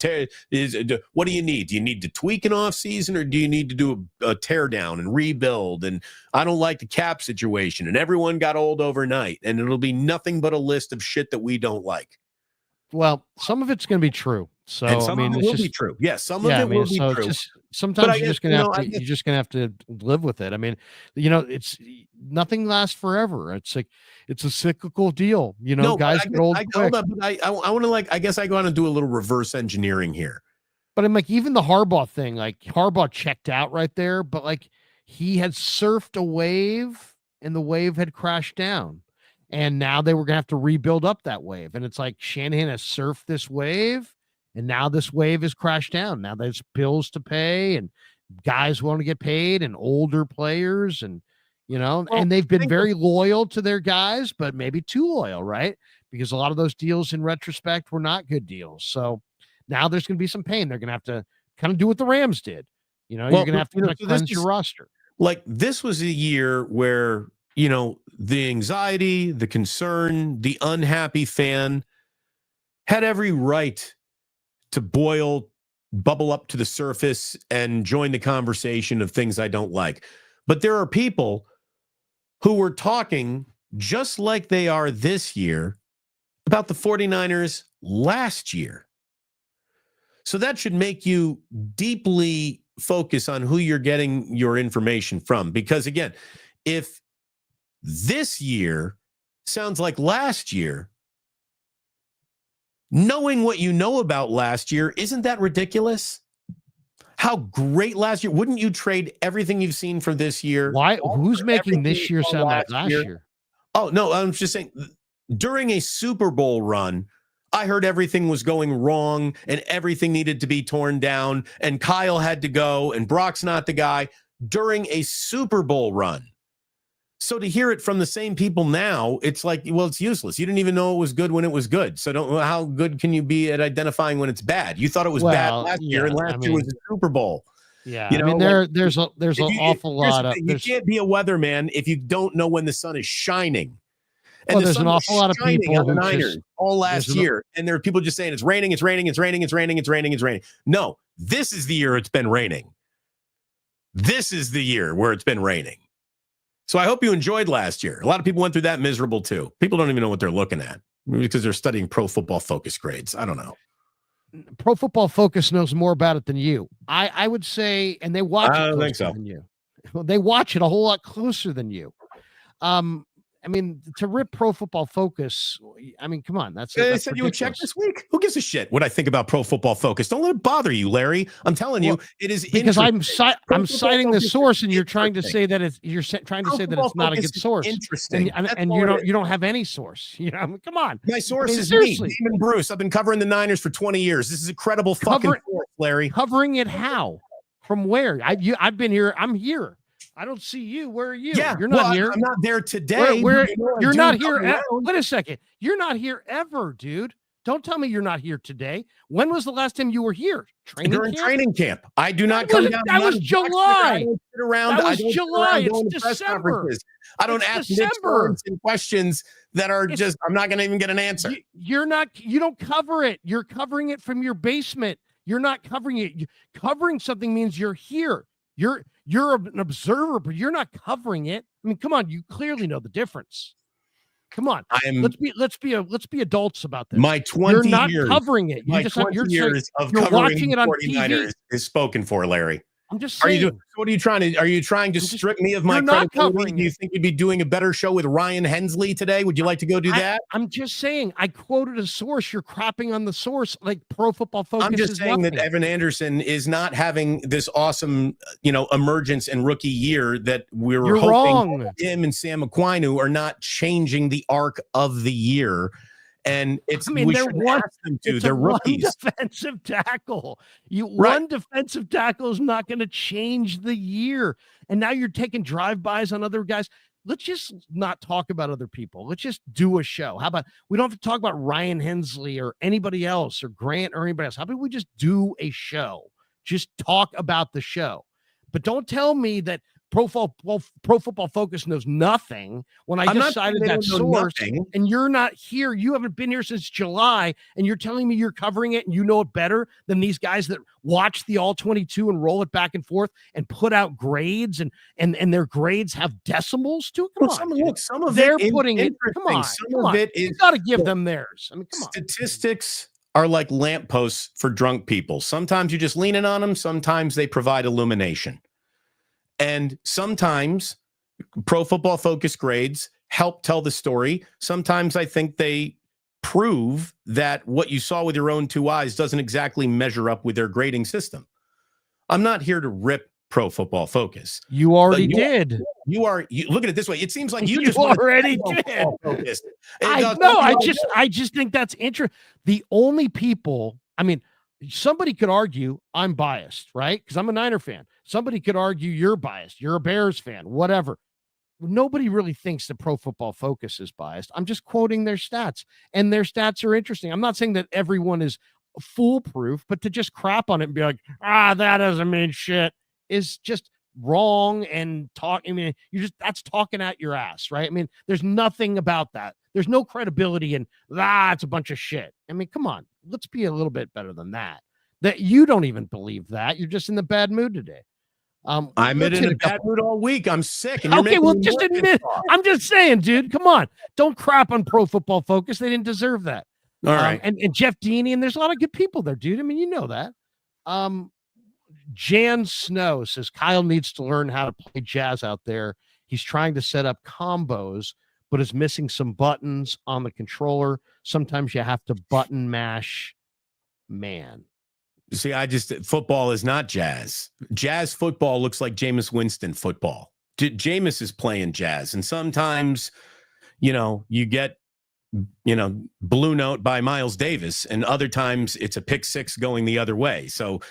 What do you need? Do you need to tweak an offseason, or do you need to do a tear down and rebuild? And I don't like the cap situation. And everyone got old overnight. And it'll be nothing but a list of shit that we don't like. Well, some of it's going to be true. So and some of it will be true. Yes, some of it will be true. Sometimes you're just gonna have to live with it. I mean, it's nothing lasts forever. It's like it's a cyclical deal. Guys get old quick. Hold up, but I want to I guess I want to do a little reverse engineering here. But I'm like, even the Harbaugh thing, like Harbaugh checked out right there, but like he had surfed a wave and the wave had crashed down. And now they were gonna have to rebuild up that wave. And it's like Shanahan has surfed this wave. And now this wave has crashed down. Now there's bills to pay and guys want to get paid and older players and, and they've been very loyal to their guys, but maybe too loyal, right? Because a lot of those deals in retrospect were not good deals. So now there's going to be some pain. They're going to have to kind of do what the Rams did. You're going to have to cleanse your roster. Like this was a year where, the anxiety, the concern, the unhappy fan had every right to bubble up to the surface and join the conversation of things I don't like. But there are people who were talking just like they are this year about the 49ers last year. So that should make you deeply focus on who you're getting your information from. Because again, if this year sounds like last year, knowing what you know about last year, isn't that ridiculous? How great last year. Wouldn't you trade everything you've seen for this year? Why? Who's making this year sound like last year? Oh, no, I'm just saying during a Super Bowl run, I heard everything was going wrong and everything needed to be torn down and Kyle had to go and Brock's not the guy during a Super Bowl run. So to hear it from the same people now, it's like, well, it's useless. You didn't even know it was good when it was good. So how good can you be at identifying when it's bad? You thought it was bad last year, and last year was the Super Bowl. Yeah, there's an awful lot of. You can't be a weatherman if you don't know when the sun is shining. And there's an awful lot of people on the Niners all last year, and there are people just saying it's raining, it's raining, it's raining, it's raining, it's raining, it's raining. No, this is the year it's been raining. This is the year where it's been raining. So I hope you enjoyed last year. A lot of people went through that miserable too. People don't even know what they're looking at because they're studying Pro Football Focus grades. I don't know. Pro Football Focus knows more about it than you. I would say, and they watch it closer than you. They watch it a whole lot closer than you. I mean, to rip Pro Football Focus, I mean, come on. That's said you would check this week. Who gives a shit what I think about Pro Football Focus? Don't let it bother you, Larry. I'm telling you, it is because I'm Pro citing the Focus source, and you're trying to say that it's not a good source. Interesting. And you don't have any source. You know, I mean, come on. My source is seriously. me, Damon Bruce. I've been covering the Niners for 20 years. This is a credible fucking source, Larry. Covering it how? From where? I've been here. I'm here. I don't see you. Where are you? Yeah, you're not here. I'm not there today. You're not here. Wait a second. You're not here ever, dude. Don't tell me you're not here today. When was the last time you were here? Training camp. I do not come down. That was July. That was July. It's December. I don't ask questions that are just. I'm not going to even get an answer. You don't cover it. You're covering it from your basement. You're not covering it. Covering something means you're here. You're an observer, but you're not covering it. I mean, come on, you clearly know the difference. Come on, let's be adults about this. My 20 you're years, not covering it. My 20 years of covering the 49ers is spoken for, Larry. I'm just saying. What are you trying to? Are you trying to strip me of my credibility? Do you think you'd be doing a better show with Ryan Hensley today? Would you like to go do that? I'm just saying. I quoted a source. You're crapping on the source, like Pro Football Focus. I'm just saying that Evan Anderson is not having this awesome, emergence and rookie year that we're hoping. Wrong. Him and Sam Aquinu are not changing the arc of the year. And they're rookies. One defensive tackle. One defensive tackle is not going to change the year. And now you're taking drive-bys on other guys. Let's just not talk about other people. Let's just do a show. How about we don't have to talk about Ryan Hensley or anybody else or Grant or anybody else. How about we just do a show? Just talk about the show. But don't tell me that Pro Football Focus knows nothing when I just cited that source, and you're not here. You haven't been here since July, and you're telling me you're covering it and you know it better than these guys that watch the All 22 and roll it back and forth and put out grades and their grades have decimals to it. Some of they're putting it. Come on, you got to give them theirs. I mean, come on. Statistics are like lampposts for drunk people. Sometimes you're just leaning on them. Sometimes they provide illumination. And sometimes Pro Football Focus grades help tell the story. Sometimes I think they prove that what you saw with your own two eyes doesn't exactly measure up with their grading system. I'm not here to rip Pro Football Focus. You already did. You look at it this way. It seems like you just already did. I just think that's interesting. The only people, I mean, somebody could argue I'm biased, right? Because I'm a Niner fan. Somebody could argue you're biased. You're a Bears fan, whatever. Nobody really thinks that Pro Football Focus is biased. I'm just quoting their stats, and their stats are interesting. I'm not saying that everyone is foolproof, but to just crap on it and be like, that doesn't mean shit is just wrong and talk. I mean, that's talking out your ass, right? I mean, there's nothing about that. There's no credibility in it's a bunch of shit. I mean, come on, let's be a little bit better than that. That you don't even believe that. You're just in the bad mood today. I'm in a bad mood all week. I'm sick. And okay, well, just admit. I'm just saying, dude. Come on, don't crap on Pro Football Focus. They didn't deserve that. All right. And Jeff Deeney, and there's a lot of good people there, dude. I mean, you know that. Jan Snow says Kyle needs to learn how to play jazz out there. He's trying to set up combos, but is missing some buttons on the controller. Sometimes you have to button mash. Man. See, football is not jazz. Jazz football looks like Jameis Winston football. Jameis is playing jazz. And sometimes, you get, Blue Note by Miles Davis. And other times it's a pick six going the other way. So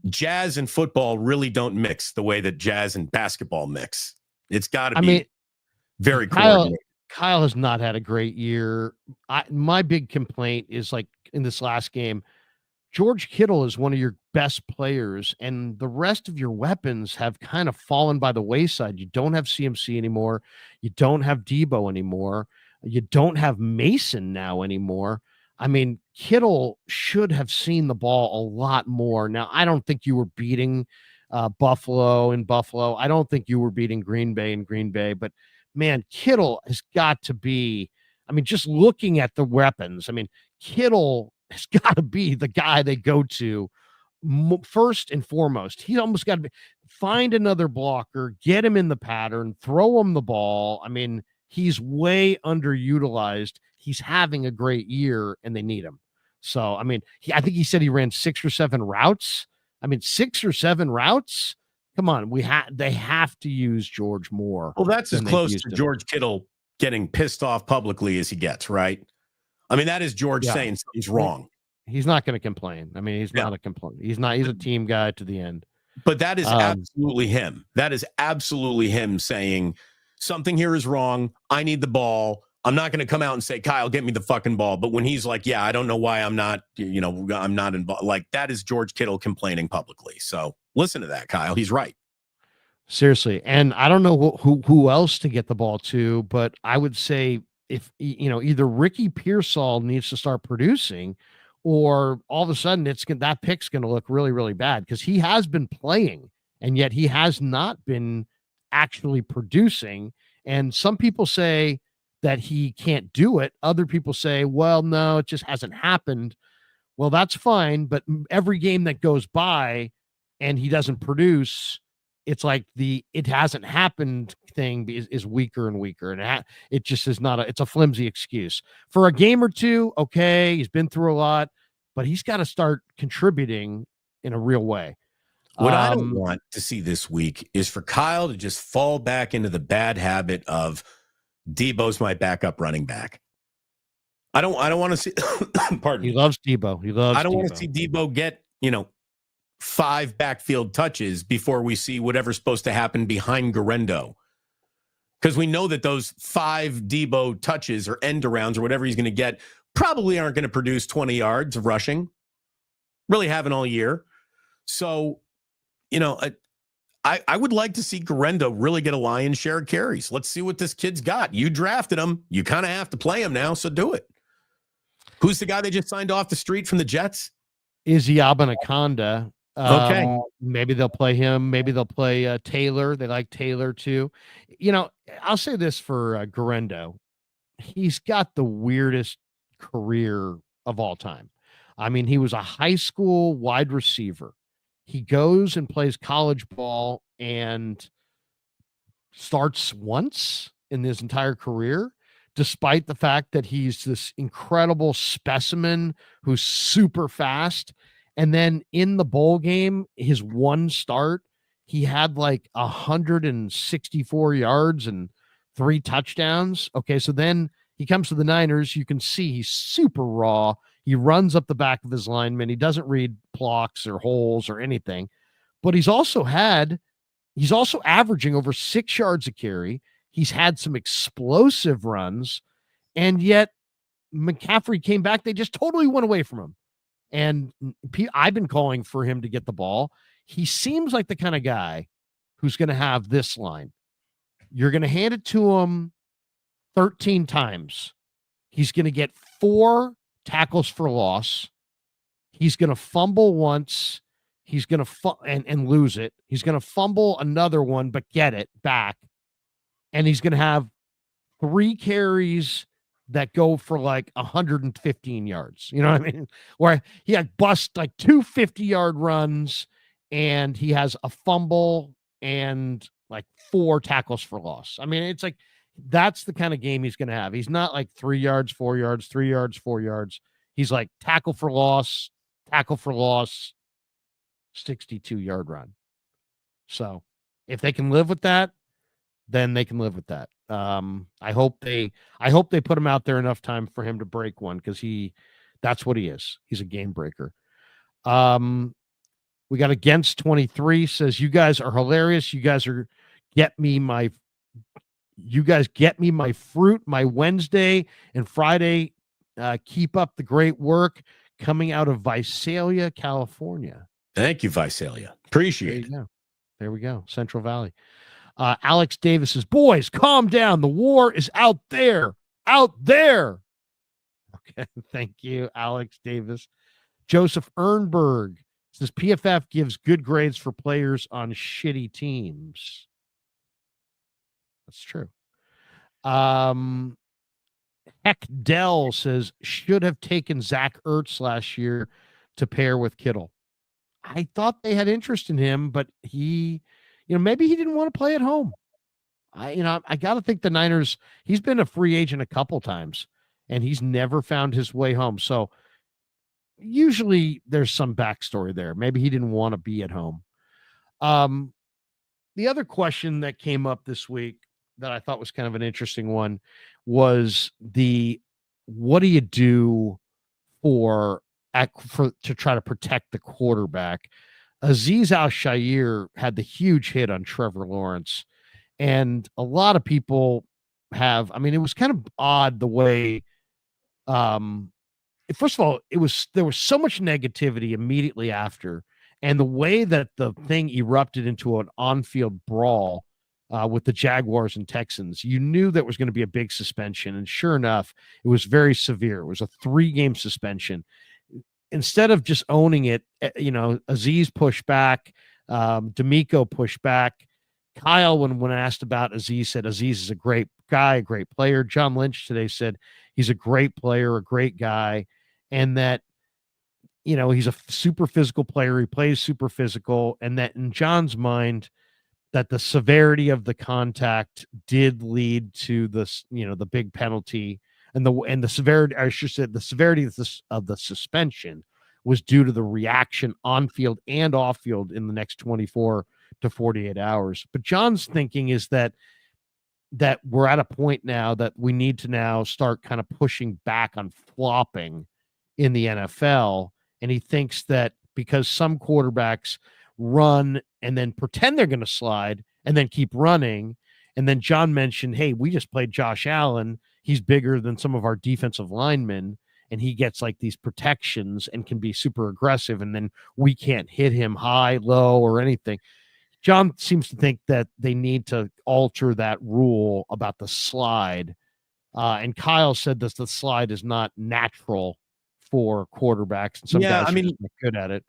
jazz and football really don't mix the way that jazz and basketball mix. It's got to be very coordinated. Kyle has not had a great year. My big complaint is like in this last game, George Kittle is one of your best players, and the rest of your weapons have kind of fallen by the wayside. You don't have CMC anymore. You don't have Debo anymore. You don't have Mason now anymore. I mean, Kittle should have seen the ball a lot more. Now, I don't think you were beating Buffalo in Buffalo. I don't think you were beating Green Bay in Green Bay. But, man, Kittle has got to be – I mean, just looking at the weapons, I mean, Kittle – has got to be the guy they go to first and foremost. He's almost got to find another blocker, get him in the pattern, throw him the ball. I mean, he's way underutilized. He's having a great year, and they need him. So, I mean, I think he said he ran 6 or 7 routes. I mean, 6 or 7 routes. Come on, they have to use George more. Well, that's as close to George Kittle getting pissed off publicly as he gets, right? I mean, that is George saying something's wrong. He's not going to complain. I mean, he's not a complaint. He's a team guy to the end. But that is absolutely him. That is absolutely him saying something here is wrong. I need the ball. I'm not going to come out and say, Kyle, get me the fucking ball. But when he's like, yeah, I don't know why I'm not involved. Like, that is George Kittle complaining publicly. So listen to that, Kyle. He's right. Seriously. And I don't know who else to get the ball to, but I would say if, either Ricky Pearsall needs to start producing, or all of a sudden that pick's going to look really, really bad, because he has been playing and yet he has not been actually producing. And some people say that he can't do it. Other people say, well, no, it just hasn't happened. Well, that's fine. But every game that goes by and he doesn't produce, it's like it hasn't happened thing is weaker and weaker. And it just is it's a flimsy excuse for a game or two. Okay. He's been through a lot, but he's got to start contributing in a real way. What I don't want to see this week is for Kyle to just fall back into the bad habit of Debo's my backup running back. I don't want to see. Pardon me. He loves Debo. I don't want to see Debo get 5 backfield touches before we see whatever's supposed to happen behind Garendo, because we know that those 5 Debo touches or end arounds or whatever he's going to get probably aren't going to produce 20 yards of rushing. Really haven't all year. So, I would like to see Garendo really get a lion's share of carries. Let's see what this kid's got. You drafted him. You kind of have to play him now, so do it. Who's the guy they just signed off the street from the Jets? Izzy Abanaconda. Okay. Maybe they'll play him. Maybe they'll play Taylor. They like Taylor too. I'll say this for Garendo. He's got the weirdest career of all time. I mean, he was a high school wide receiver. He goes and plays college ball and starts once in his entire career, despite the fact that he's this incredible specimen who's super fast. And then in the bowl game, his one start, he had like 164 yards and 3 touchdowns. Okay, so then he comes to the Niners. You can see he's super raw. He runs up the back of his lineman. He doesn't read blocks or holes or anything. But he's also averaging over 6 yards a carry. He's had some explosive runs. And yet McCaffrey came back. They just totally went away from him. And I've been calling for him to get the ball. He seems like the kind of guy who's going to have this line. You're going to hand it to him 13 times. He's going to get 4 tackles for loss. He's going to fumble once. He's going to and lose it. He's going to fumble another one, but get it back. And he's going to have 3 carries that go for like 115 yards. You know what I mean? Where he had bust like 2 50-yard runs, and he has a fumble and like 4 tackles for loss. I mean, it's like, that's the kind of game he's going to have. He's not like 3 yards, 4 yards, 3 yards, 4 yards. He's like tackle for loss, 62-yard run. So if they can live with that, then they can live with that. I hope they put him out there enough time for him to break one, because that's what he is. He's a game breaker. We got Against 23 says, you guys are hilarious. You guys get me my fruit, my Wednesday and Friday. Keep up the great work, coming out of Visalia, California. Thank you, Visalia. Appreciate it. There we go. Central Valley. Alex Davis says, boys, calm down. The war is out there. Okay. Thank you, Alex Davis. Joseph Ernberg says, PFF gives good grades for players on shitty teams. That's true. Heck Dell says, should have taken Zach Ertz last year to pair with Kittle. I thought they had interest in him, but he, maybe he didn't want to play at home. I got to think the Niners, he's been a free agent a couple times and he's never found his way home. So usually there's some backstory there. Maybe he didn't want to be at home. The other question that came up this week that I thought was kind of an interesting one was what do you do to try to protect the quarterback? Azeez Al-Shaair had the huge hit on Trevor Lawrence, and a lot of people it was kind of odd the way, first of all, there was so much negativity immediately after, and the way that the thing erupted into an on-field brawl with the Jaguars and Texans, you knew that was going to be a big suspension. And sure enough, it was very severe. It was a 3-game suspension. Instead of just owning it, Azeez pushed back, D'Amico pushed back. Kyle, when asked about Azeez, said Azeez is a great guy, a great player. John Lynch today said he's a great player, a great guy, and that, he's a super physical player. He plays super physical, and that in John's mind, that the severity of the contact did lead to this, the big penalty, and the severity, I should say, the severity of the suspension was due to the reaction on field and off field in the next 24 to 48 hours. But John's thinking is that we're at a point now that we need to now start kind of pushing back on flopping in the NFL. And he thinks that because some quarterbacks run and then pretend they're going to slide and then keep running. And then John mentioned, hey, we just played Josh Allen. He's bigger than some of our defensive linemen, and he gets like these protections and can be super aggressive. And then we can't hit him high, low, or anything. John seems to think that they need to alter that rule about the slide. And Kyle said that the slide is not natural for quarterbacks. And some guys are just not good at it.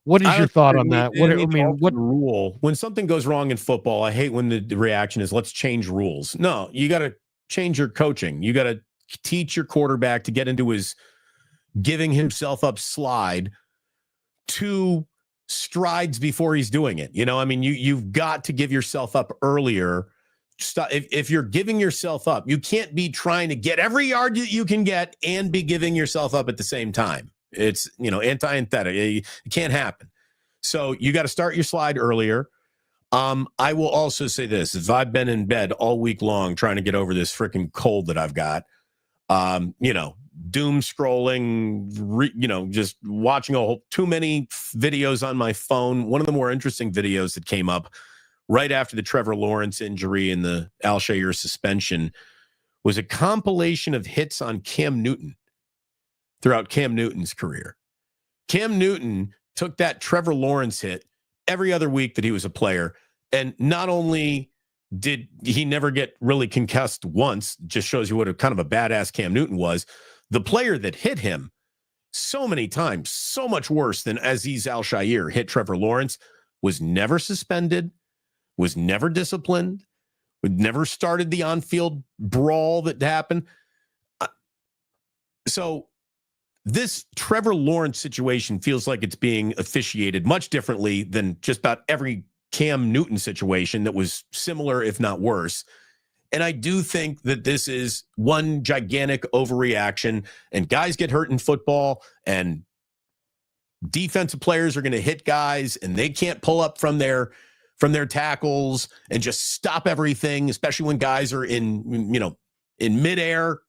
What is your thought on that? What rule? When something goes wrong in football, I hate when the reaction is let's change rules. No, you got to change your coaching. You got to teach your quarterback to get into his giving himself up slide 2 strides before he's doing it. You've got to give yourself up earlier. If you're giving yourself up, you can't be trying to get every yard that you can get and be giving yourself up at the same time. It's, antithetic. It can't happen. So you got to start your slide earlier. I will also say this, as I've been in bed all week long trying to get over this freaking cold that I've got, doom scrolling, just watching too many videos on my phone. One of the more interesting videos that came up right after the Trevor Lawrence injury and the Al-Shaair suspension was a compilation of hits on Cam Newton throughout Cam Newton's career. Cam Newton took that Trevor Lawrence hit every other week that he was a player. And not only did he never get really concussed once, just shows you what a kind of a badass Cam Newton was. The player that hit him so many times, so much worse than Azeez Al-Shaair hit Trevor Lawrence, was never suspended, was never disciplined, never started the on-field brawl that happened. So this Trevor Lawrence situation feels like it's being officiated much differently than just about every Cam Newton situation that was similar, if not worse. And I do think that this is one gigantic overreaction, and guys get hurt in football, and defensive players are going to hit guys, and they can't pull up from their tackles and just stop everything, especially when guys are in midair.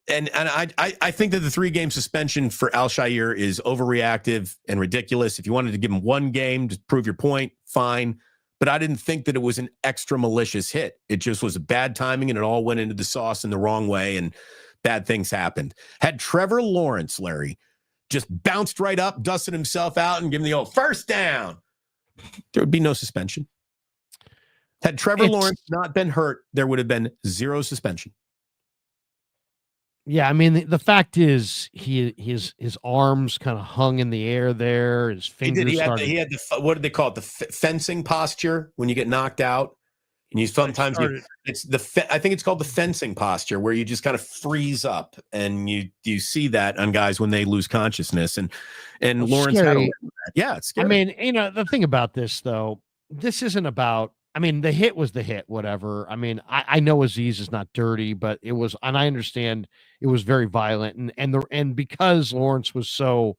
And I think that the 3-game suspension for Al-Shaair is overreactive and ridiculous. If you wanted to give him 1 game to prove your point, fine. But I didn't think that it was an extra malicious hit. It just was bad timing, and it all went into the sauce in the wrong way, and bad things happened. Had Trevor Lawrence, Larry, just bounced right up, dusted himself out, and given the old first down, there would be no suspension. Had Trevor Lawrence not been hurt, there would have been 0 suspension. Yeah, the fact is his arms kind of hung in the air there. His fingers he had the what do they call it? The fencing posture when you get knocked out. And I think it's called the fencing posture, where you just kind of freeze up, and you see that on guys when they lose consciousness. And Lawrence had that. Yeah, it's scary. The thing about this though, this isn't about I mean, the hit was the hit, whatever. I mean, I know Aziz is not dirty, but it was, and I understand it was very violent, and because Lawrence was so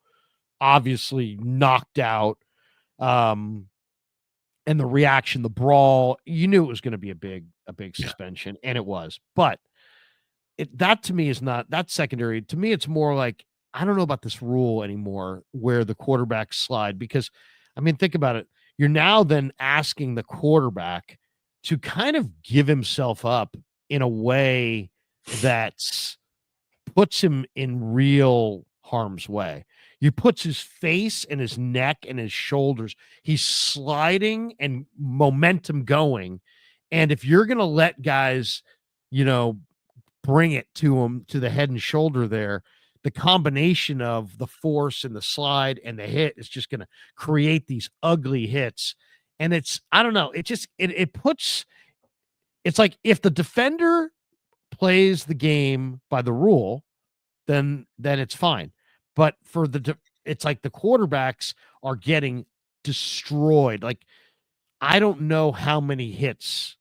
obviously knocked out, um, and the reaction, the brawl, you knew it was going to be a big suspension, and it was. But that to me is not, that's secondary. To me, it's more like, I don't know about this rule anymore where the quarterback slide, because I mean, think about it. You're now then asking the quarterback to kind of give himself up in a way that puts him in real harm's way. You puts his face and his neck and his shoulders. He's sliding and momentum going. And if you're going to let guys, bring it to him, to the head and shoulder there, the combination of the force and the slide and the hit is just going to create these ugly hits. And it's, I don't know, it just, it puts, it's like if the defender plays the game by the rule, then it's fine. But for it's like the quarterbacks are getting destroyed. Like, I don't know how many hits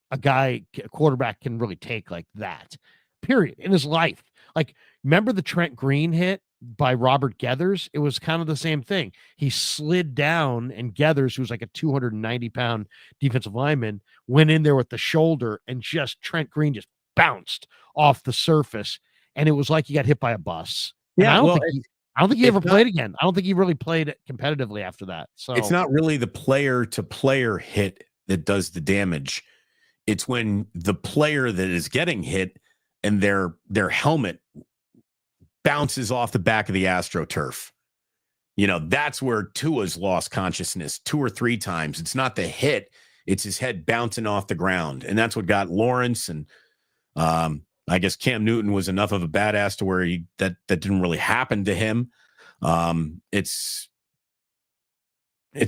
a quarterback can really take like that, period, in his life. Like, remember the Trent Green hit by Robert Geathers? It was kind of the same thing. He slid down, and Geathers, who's like a 290-pound defensive lineman, went in there with the shoulder, and just Trent Green just bounced off the surface, and it was like he got hit by a bus. Yeah, I don't think he ever played again. I don't think he really played competitively after that. So it's not really the player-to-player hit that does the damage. It's when the player that is getting hit and their helmet bounces off the back of the AstroTurf. That's where Tua's lost consciousness 2 or 3 times. It's not the hit, it's his head bouncing off the ground. And that's what got Lawrence. And I guess Cam Newton was enough of a badass to where that didn't really happen to him. It's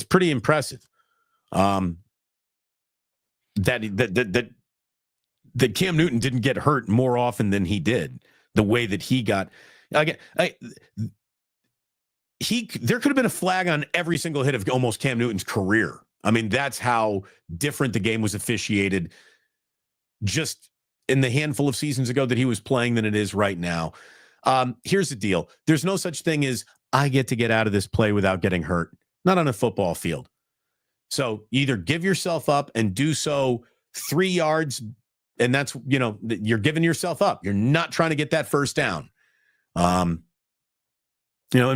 pretty impressive. That Cam Newton didn't get hurt more often than he did. The way that he got, there could have been a flag on every single hit of almost Cam Newton's career. I mean, that's how different the game was officiated just in the handful of seasons ago that he was playing than it is right now. Here's the deal. There's no such thing as I get to get out of this play without getting hurt. Not on a football field. So either give yourself up and do so 3 yards, and that's, you're giving yourself up. You're not trying to get that first down. And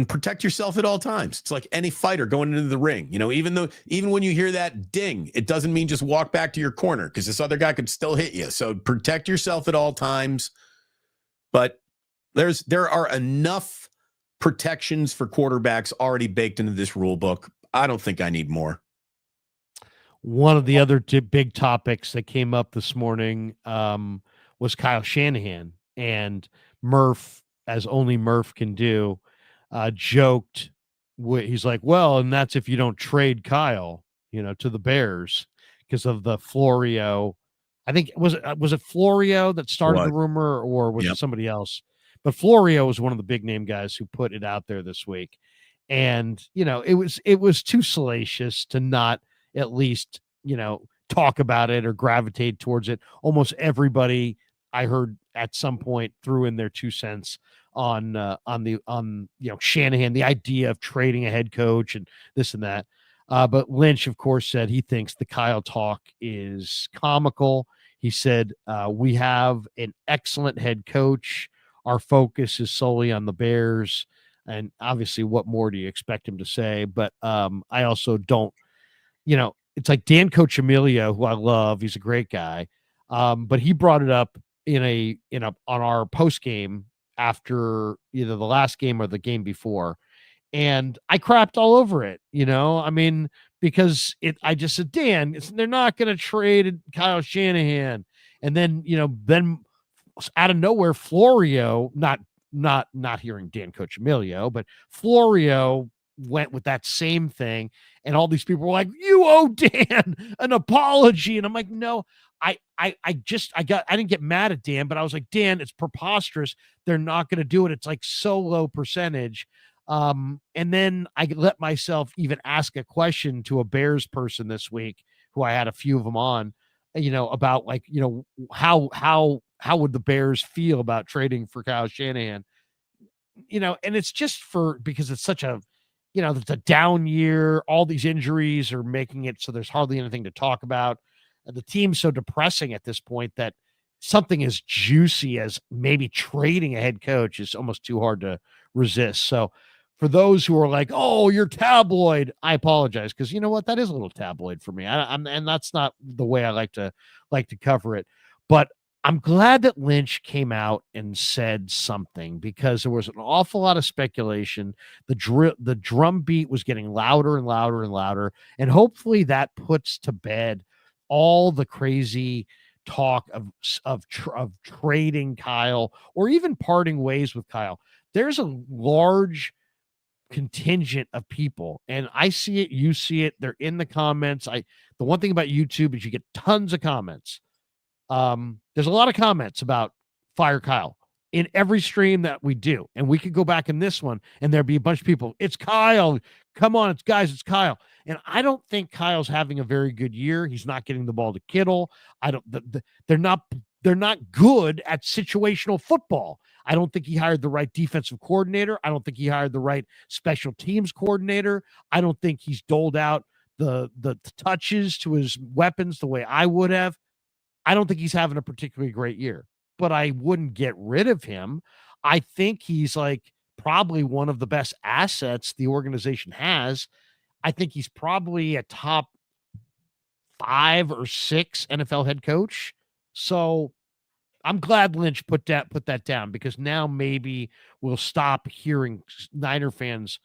protect yourself at all times. It's like any fighter going into the ring. Even when you hear that ding, it doesn't mean just walk back to your corner, because this other guy could still hit you. So protect yourself at all times. But there are enough protections for quarterbacks already baked into this rule book. I don't think I need more. One of the other big topics that came up this morning was Kyle Shanahan, and Murph, as only Murph can do, joked. He's like, well, and that's if you don't trade Kyle, to the Bears because of the Florio. I think was it Florio that started the rumor, or was it somebody else? But Florio was one of the big name guys who put it out there this week, and it was too salacious to not at least, talk about it or gravitate towards it. Almost everybody I heard at some point threw in their 2 cents on Shanahan, the idea of trading a head coach and this and that. But Lynch, of course, said he thinks the Kyle talk is comical. He said, we have an excellent head coach. Our focus is solely on the Bears. And obviously, what more do you expect him to say? But I also don't, it's like Dan Coachemilio, who I love. He's a great guy. But he brought it up on our post game after either the last game or the game before. And I crapped all over it, I mean, because I just said, Dan, they're not going to trade Kyle Shanahan. And then, then out of nowhere, Florio, not hearing Dan Coachemilio, but Florio went with that same thing, and all these people were like, you owe Dan an apology. And I'm like, no, I didn't get mad at Dan, but I was like, Dan, it's preposterous. They're not going to do it. It's like so low percentage. And then I let myself even ask a question to a Bears person this week who I had a few of them on, about like, how would the Bears feel about trading for Kyle Shanahan? And it's just because it's such a, it's a down year. All these injuries are making it so there's hardly anything to talk about. The team's so depressing at this point that something as juicy as maybe trading a head coach is almost too hard to resist. So for those who are like, oh, you're tabloid, I apologize, because you know what? That is a little tabloid for me. And that's not the way I like to cover it. But I'm glad that Lynch came out and said something, because there was an awful lot of speculation. The drum beat was getting louder and louder and louder. And hopefully that puts to bed all the crazy talk of trading Kyle, or even parting ways with Kyle. There's a large contingent of people, and I see it, you see it, they're in the comments. The one thing about YouTube is you get tons of comments. There's a lot of comments about fire Kyle in every stream that we do. And we could go back in this one and there'd be a bunch of people. It's Kyle. Come on, it's Kyle. And I don't think Kyle's having a very good year. He's not getting the ball to Kittle. They're not good at situational football. I don't think he hired the right defensive coordinator. I don't think he hired the right special teams coordinator. I don't think he's doled out the touches to his weapons the way I would have. I don't think he's having a particularly great year, but I wouldn't get rid of him. I think he's like probably one of the best assets the organization has. I think he's probably a top 5 or 6 NFL head coach. So I'm glad Lynch put that down, because now maybe we'll stop hearing Niner fans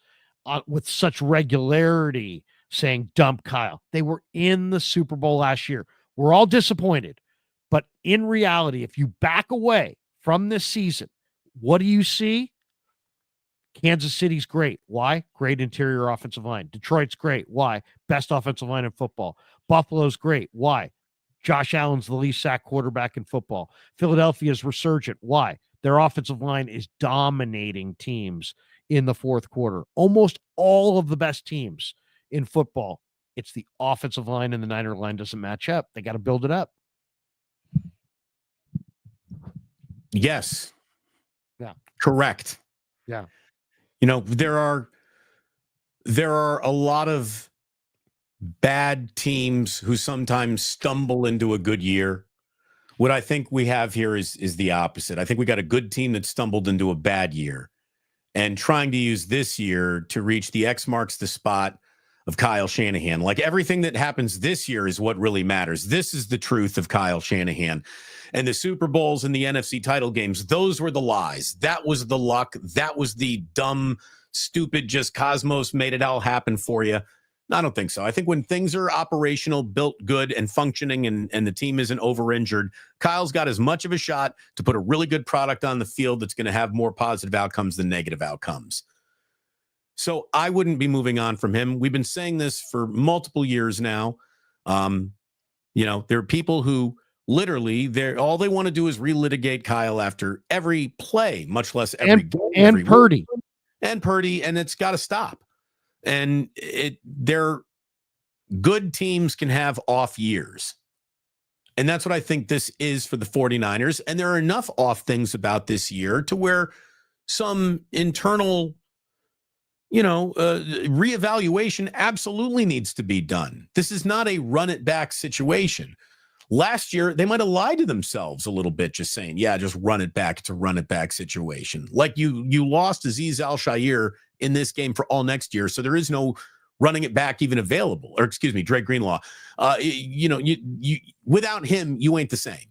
with such regularity saying dump Kyle. They were in the Super Bowl last year. We're all disappointed. But in reality, if you back away from this season, what do you see? Kansas City's great. Why? Great interior offensive line. Detroit's great. Why? Best offensive line in football. Buffalo's great. Why? Josh Allen's the least sacked quarterback in football. Philadelphia's resurgent. Why? Their offensive line is dominating teams in the fourth quarter. Almost all of the best teams in football, it's the offensive line, and the Niner line doesn't match up. They got to build it up. Yes. Yeah. Correct. Yeah. There are a lot of bad teams who sometimes stumble into a good year. What I think we have here is the opposite. I think we got a good team that stumbled into a bad year, and trying to use this year to reach the X marks the spot of Kyle Shanahan. Like, everything that happens this year is what really matters. This is the truth of Kyle Shanahan. And the Super Bowls and the NFC title games, those were the lies. That was the luck. That was the dumb, stupid, just Cosmos made it all happen for you. No, I don't think so. I think when things are operational, built good, and functioning, and the team isn't over-injured, Kyle's got as much of a shot to put a really good product on the field that's going to have more positive outcomes than negative outcomes. So I wouldn't be moving on from him. We've been saying this for multiple years now. There are people who literally all they want to do is relitigate Kyle after every play, much less every game. And Purdy. And Purdy, and it's got to stop. And they're good teams can have off years. And that's what I think this is for the 49ers. And there are enough off things about this year to where some internal reevaluation absolutely needs to be done. This is not a run it back situation. Last year, they might have lied to themselves a little bit, just saying, yeah, just run it back. It's a run it back situation. Like you lost Azeez Al-Shaair in this game for all next year. So there is no running it back even available, or excuse me, Dre Greenlaw. You without him, you ain't the same.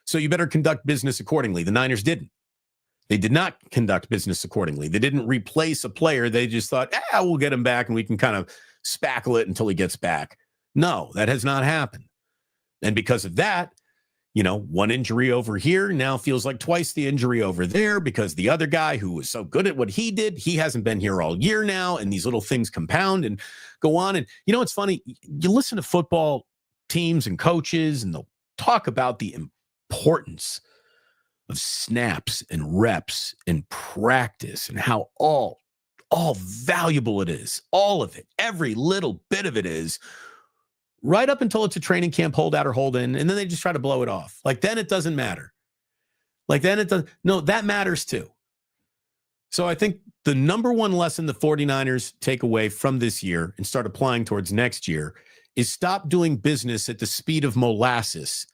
So you better conduct business accordingly. The Niners didn't. They did not conduct business accordingly. They didn't replace a player. They just thought, we'll get him back and we can kind of spackle it until he gets back. No, that has not happened. And because of that, one injury over here now feels like twice the injury over there, because the other guy who was so good at what he did, he hasn't been here all year now. And these little things compound and go on. And it's funny. You listen to football teams and coaches, and they'll talk about the importance of snaps and reps and practice, and how all valuable it is. All of it, every little bit of it is, right up until it's a training camp holdout or hold in, and then they just try to blow it off. Like, then it doesn't matter. Like, then it does. No, that matters too. So I think the number one lesson the 49ers take away from this year and start applying towards next year is stop doing business at the speed of molasses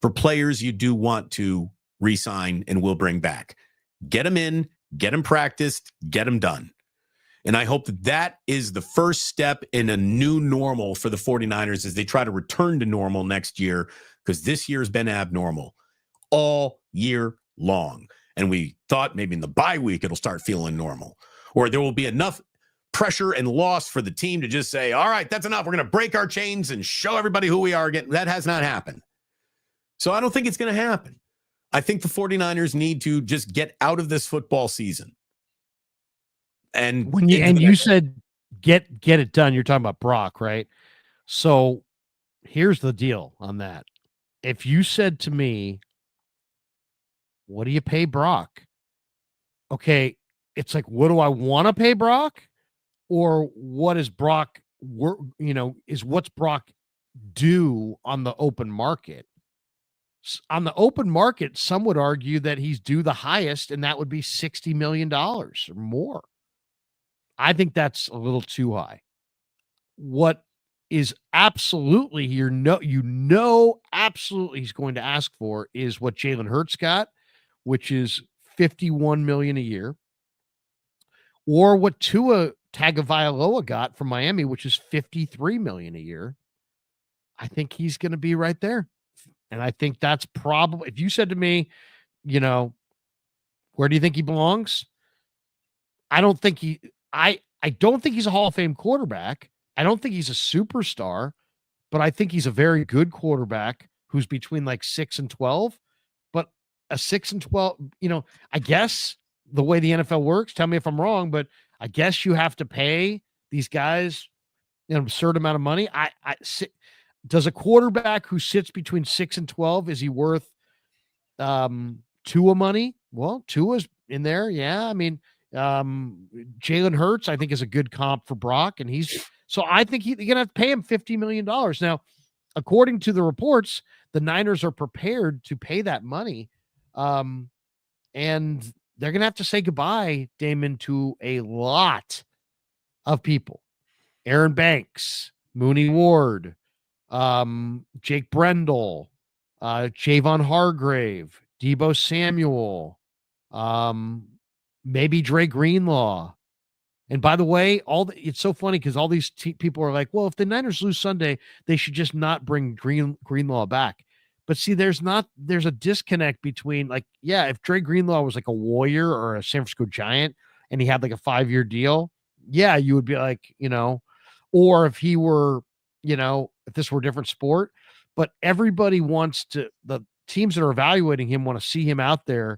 for players you do want to re-sign and will bring back. Get them in, get them practiced, get them done. And I hope that that is the first step in a new normal for the 49ers as they try to return to normal next year, because this year has been abnormal all year long. And we thought maybe in the bye week it'll start feeling normal, or there will be enough pressure and loss for the team to just say, all right, that's enough. We're going to break our chains and show everybody who we are again. That has not happened. So I don't think it's going to happen. I think the 49ers need to just get out of this football season. And when you said get it done, you're talking about Brock, right? So here's the deal on that. If you said to me, what do you pay Brock? Okay, it's like, what do I want to pay Brock? Or what is Brock, is what's Brock due on the open market? On the open market, some would argue that he's due the highest, and that would be $60 million or more. I think that's a little too high. What is absolutely absolutely he's going to ask for is what Jalen Hurts got, which is $51 million a year, or what Tua Tagovailoa got from Miami, which is $53 million a year. I think he's going to be right there. And I think that's probably, if you said to me, where do you think he belongs? I don't think he's a Hall of Fame quarterback. I don't think he's a superstar, but I think he's a very good quarterback who's between like 6 and 12. But a 6 and 12, I guess the way the NFL works, tell me if I'm wrong, but I guess you have to pay these guys an absurd amount of money. Does a quarterback who sits between 6 and 12, is he worth Tua money? Well, Tua's in there. Yeah. I mean, Jalen Hurts, I think, is a good comp for Brock. And so I think you're going to have to pay him $50 million. Now, according to the reports, the Niners are prepared to pay that money. And they're going to have to say goodbye, Damon, to a lot of people. Aaron Banks, Mooney Ward, Jake Brendel, Javon Hargrave, Deebo Samuel, maybe Dre Greenlaw. And by the way, it's so funny because all these people are like, well, if the Niners lose Sunday, they should just not bring Greenlaw back. But see, there's a disconnect between, like, yeah, if Dre Greenlaw was like a Warrior or a San Francisco Giant and he had like a 5-year deal, yeah, you would be like, or if he were, if this were a different sport. But everybody the teams that are evaluating him want to see him out there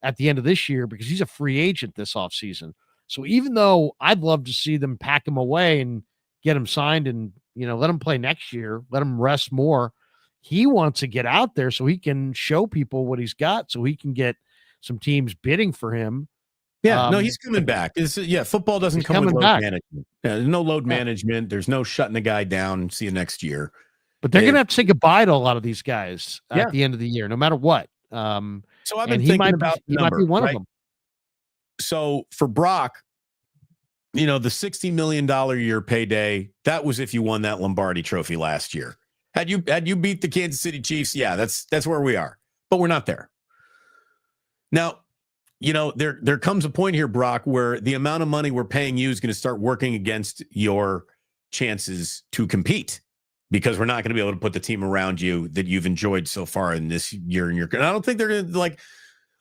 at the end of this year because he's a free agent this offseason. So even though I'd love to see them pack him away and get him signed and, let him play next year, let him rest more, he wants to get out there so he can show people what he's got so he can get some teams bidding for him. Yeah, no, he's coming back. Football doesn't come with load management. Yeah, there's no load management. There's no shutting the guy down. See you next year. But they're going to have to say goodbye to a lot of these guys at the end of the year, no matter what. So I've been thinking about he might be one of them. So for Brock, the $60 million a year payday, that was if you won that Lombardi trophy last year. Had you beat the Kansas City Chiefs, yeah, that's where we are. But we're not there. Now, there comes a point here, Brock, where the amount of money we're paying you is going to start working against your chances to compete, because we're not going to be able to put the team around you that you've enjoyed so far in this year. And I don't think they're going to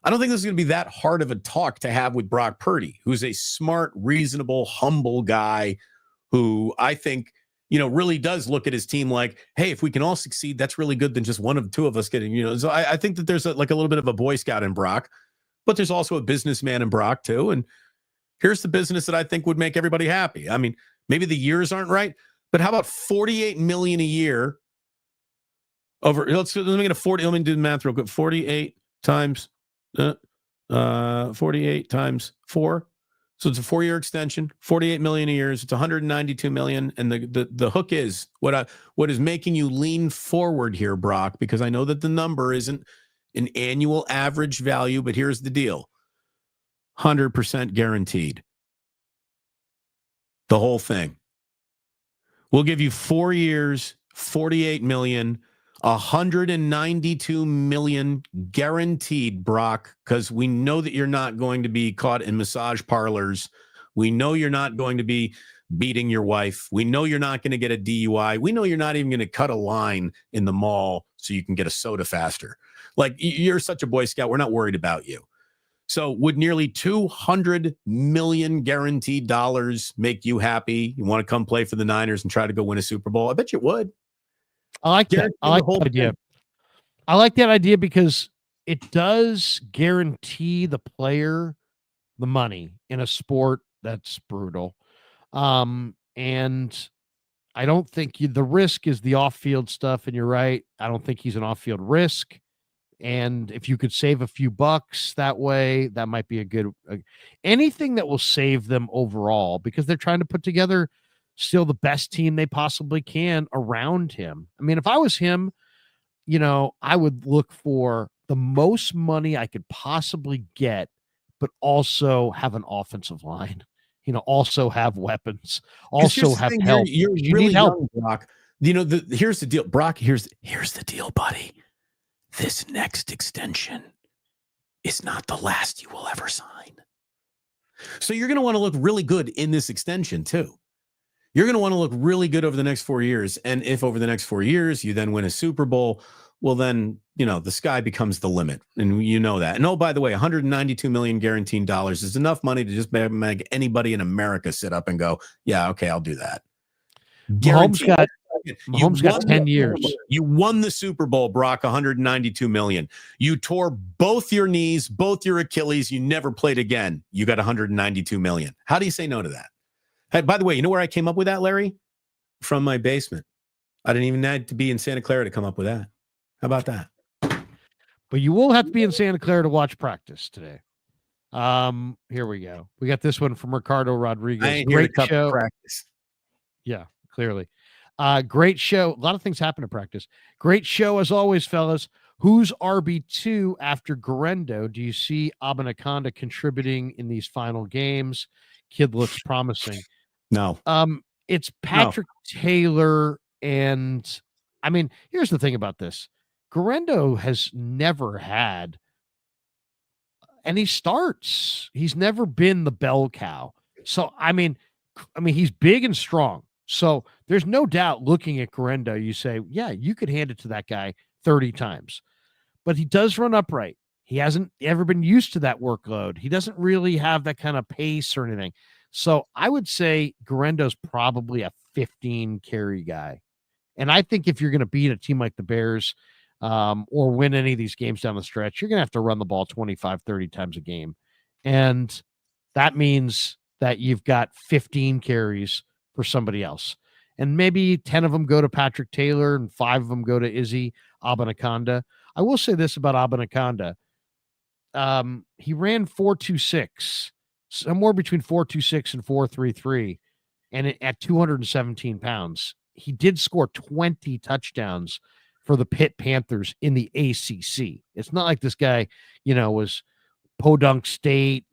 I don't think this is going to be that hard of a talk to have with Brock Purdy, who's a smart, reasonable, humble guy who I think, really does look at his team like, hey, if we can all succeed, that's really good than just one of two of us getting, So I think that there's a little bit of a Boy Scout in Brock, but there's also a businessman in Brock too. And here's the business that I think would make everybody happy. I mean, maybe the years aren't right, but how about $48 million a year over? Let's make it a 40. Let me do the math real quick. 48 times 4. So it's a 4-year extension, 48 million a year. It's 192 million. And the hook is what is making you lean forward here, Brock, because I know that the number isn't an annual average value, but here's the deal. 100% guaranteed. The whole thing. We'll give you 4 years, 48 million, 192 million guaranteed, Brock, because we know that you're not going to be caught in massage parlors. We know you're not going to be beating your wife. We know you're not going to get a DUI. We know you're not even going to cut a line in the mall so you can get a soda faster. Like, you're such a Boy Scout. We're not worried about you. So would nearly $200 million guaranteed dollars make you happy? You want to come play for the Niners and try to go win a Super Bowl? I bet you would. I like that. I like that idea. I like that idea because it does guarantee the player the money in a sport that's brutal. And I don't think the risk is the off-field stuff, and you're right. I don't think he's an off-field risk. And if you could save a few bucks that way, that might be a good anything that will save them overall, because they're trying to put together still the best team they possibly can around him. I mean, if I was him, I would look for the most money I could possibly get, but also have an offensive line, also have weapons, also have help. You're really young, Brock. Here's the deal, Brock. Here's the deal, buddy. This next extension is not the last you will ever sign. So you're going to want to look really good in this extension too. You're going to want to look really good over the next 4 years. And if over the next 4 years you then win a Super Bowl, well then, the sky becomes the limit. And you know that. And oh, by the way, 192 million guaranteed dollars is enough money to just make anybody in America sit up and go, yeah, okay, I'll do that. Mahomes got 10 years. You won the Super Bowl, Brock, 192 million. You tore both your knees, both your Achilles. You never played again. You got 192 million. How do you say no to that? Hey, by the way, you know where I came up with that, Larry? From my basement. I didn't even need to be in Santa Clara to come up with that. How about that? But you will have to be in Santa Clara to watch practice today. Here we go. We got this one from Ricardo Rodriguez. I ain't here to cover practice. Yeah, clearly. Great show. A lot of things happen at practice. Great show as always, fellas. Who's RB2 after Guerendo? Do you see Abanaconda contributing in these final games? Kid looks promising. No. It's Patrick Taylor, and I mean, here's the thing about this. Guerendo has never had any starts. He's never been the bell cow. So I mean, he's big and strong. So there's no doubt looking at Guerendo, you say, yeah, you could hand it to that guy 30 times. But he does run upright. He hasn't ever been used to that workload. He doesn't really have that kind of pace or anything. So I would say Guerendo's probably a 15 carry guy. And I think if you're going to beat a team like the Bears or win any of these games down the stretch, you're going to have to run the ball 25, 30 times a game. And that means that you've got 15 carries for somebody else. And maybe 10 of them go to Patrick Taylor and 5 of them go to Izzy Abanaconda. I will say this about Abanaconda. He ran 4.26, somewhere between 4.26 and 4.33, and at 217 pounds. He did score 20 touchdowns for the Pitt Panthers in the ACC. It's not like this guy, was Podunk State,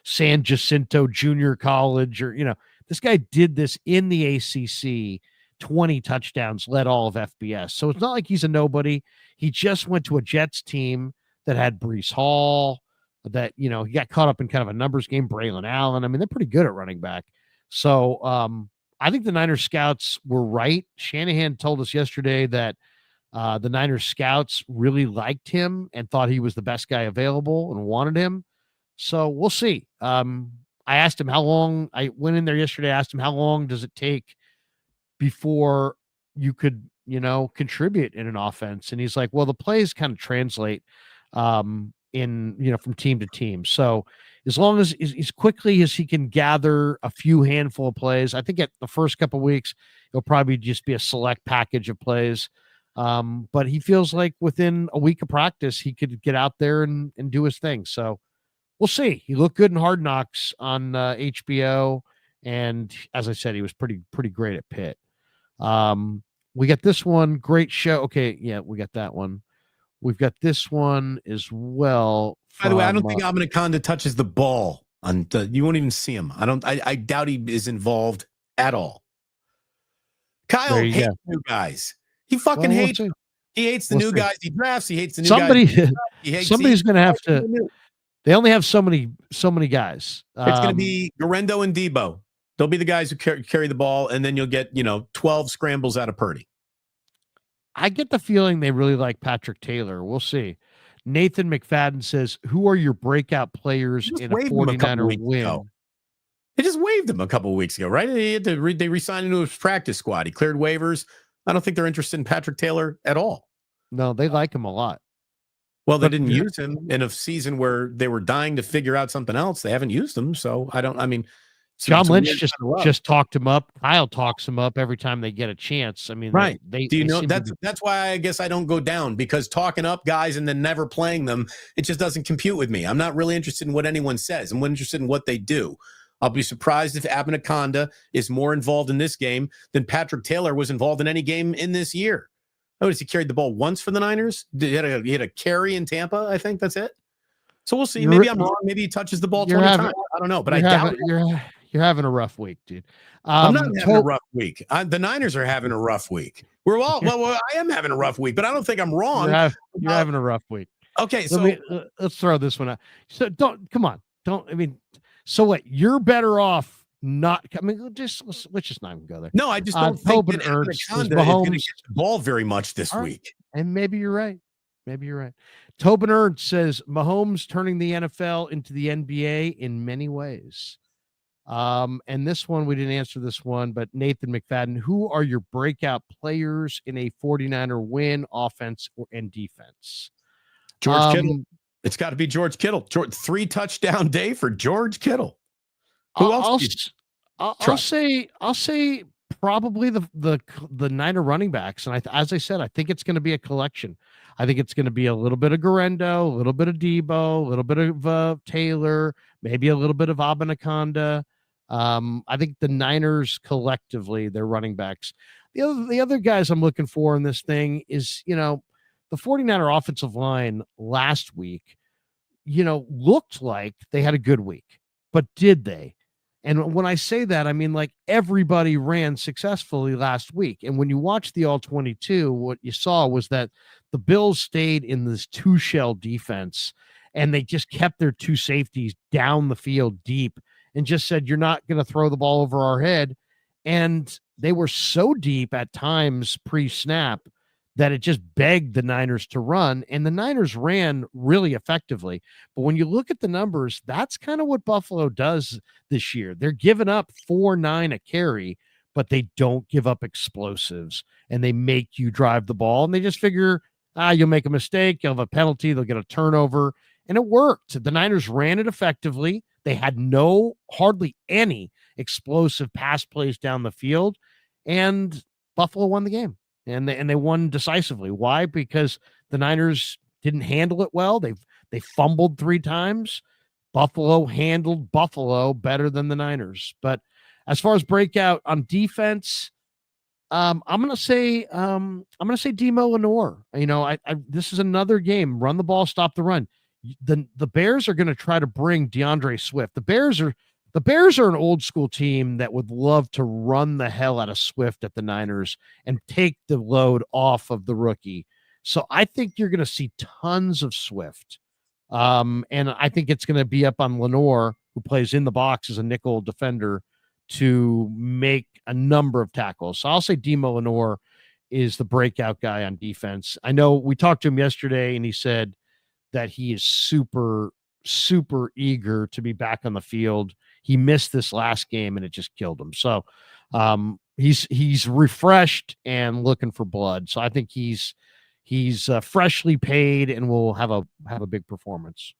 San Jacinto Junior College, or, this guy did this in the ACC, 20 touchdowns, led all of FBS. So it's not like he's a nobody. He just went to a Jets team that had Breece Hall, that, he got caught up in kind of a numbers game, Braylon Allen. I mean, they're pretty good at running back. So I think the Niners scouts were right. Shanahan told us yesterday that the Niners scouts really liked him and thought he was the best guy available and wanted him. So we'll see. I asked him how long. I went in there yesterday, asked him how long does it take before you could, contribute in an offense. And he's like, well, the plays kind of translate from team to team. So as long as quickly as he can gather a few handful of plays, I think at the first couple of weeks, it'll probably just be a select package of plays. But he feels like within a week of practice, he could get out there and do his thing. So we'll see. He looked good in Hard Knocks on HBO, and as I said, he was pretty great at Pitt. We got this one, great show. Okay, yeah, we got that one. We've got this one as well. By the way, I don't think Abanaconda touches the ball. You won't even see him. I doubt he is involved at all. Kyle hates new guys. He fucking hates them. He hates the new guys he drafts. He hates the new guys. Somebody's going to have to. They only have so many guys. It's going to be Garendo and Debo. They'll be the guys who carry the ball, and then you'll get 12 scrambles out of Purdy. I get the feeling they really like Patrick Taylor. We'll see. Nathan McFadden says, "Who are your breakout players in a 49er win?" They just waived him a couple of weeks ago, right? They re-signed him to his practice squad. He cleared waivers. I don't think they're interested in Patrick Taylor at all. No, they like him a lot. Well, they didn't use him in a season where they were dying to figure out something else. They haven't used him, so John Lynch just talked him up. Kyle talks him up every time they get a chance. I mean, right? Do you know that's why I guess I don't go down, because talking up guys and then never playing them, it just doesn't compute with me. I'm not really interested in what anyone says. I'm interested in what they do. I'll be surprised if Abanaconda is more involved in this game than Patrick Taylor was involved in any game in this year. Notice he carried the ball once for the Niners. He had a carry in Tampa. I think that's it. So we'll see. Maybe I'm wrong. Maybe he touches the ball 20 times. I don't know, but I doubt it. You're having a rough week, dude. I'm not having a rough week. The Niners are having a rough week. Well, I am having a rough week, but I don't think I'm wrong. You're having a rough week. Okay, let's throw this one out. So so what? You're better off not. I mean, let's just not even go there. No, I just don't think that Abanaconda is going to get the ball very much this week. And maybe you're right. Tobin Ernst says Mahomes turning the NFL into the NBA in many ways. And this one, we didn't answer this one, but Nathan McFadden, who are your breakout players in a 49er win, offense and defense? George Kittle. It's got to be George Kittle. 3 touchdown day for George Kittle. Who else? I'll say probably the Niner running backs. And as I said, I think it's going to be a collection. I think it's going to be a little bit of Garendo, a little bit of Debo, a little bit of Taylor, maybe a little bit of Abanaconda. I think the Niners collectively, their running backs. The other guys I'm looking for in this thing is, the 49er offensive line last week, looked like they had a good week, but did they? And when I say that, I mean, like, everybody ran successfully last week. And when you watch the All-22, what you saw was that the Bills stayed in this 2-shell defense, and they just kept their 2 safeties down the field deep and just said, you're not going to throw the ball over our head. And they were so deep at times pre-snap that it just begged the Niners to run, and the Niners ran really effectively. But when you look at the numbers, that's kind of what Buffalo does this year. They're giving up 4.9 a carry, but they don't give up explosives, and they make you drive the ball, and they just figure, you'll make a mistake, you'll have a penalty, they'll get a turnover, and it worked. The Niners ran it effectively. They had hardly any explosive pass plays down the field, and Buffalo won the game. And they won decisively. Why? Because the Niners didn't handle it well. They fumbled 3 times. Buffalo handled Buffalo better than the Niners. But as far as breakout on defense, I'm gonna say Demo Lenore. This is another game. Run the ball, stop the run. The Bears are going to try to bring DeAndre Swift. The Bears are an old school team that would love to run the hell out of Swift at the Niners and take the load off of the rookie. So I think you're going to see tons of Swift. And I think it's going to be up on Lenore, who plays in the box as a nickel defender, to make a number of tackles. So I'll say Demo Lenore is the breakout guy on defense. I know we talked to him yesterday, and he said that he is super, super eager to be back on the field. He missed this last game, and it just killed him. So he's refreshed and looking for blood. So I think he's freshly paid and will have a big performance.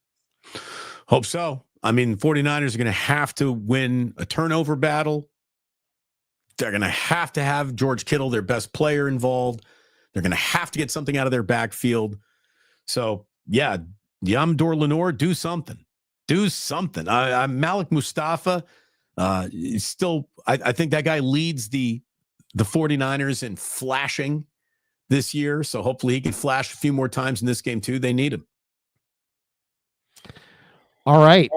Hope so. I mean, 49ers are going to have to win a turnover battle. They're going to have George Kittle, their best player, involved. They're going to have to get something out of their backfield. So, yeah, Yamdor Lenore, do something. Do something. Malik Mustafa, is still, I think that guy leads the 49ers in flashing this year. So hopefully he can flash a few more times in this game too. They need him. All right.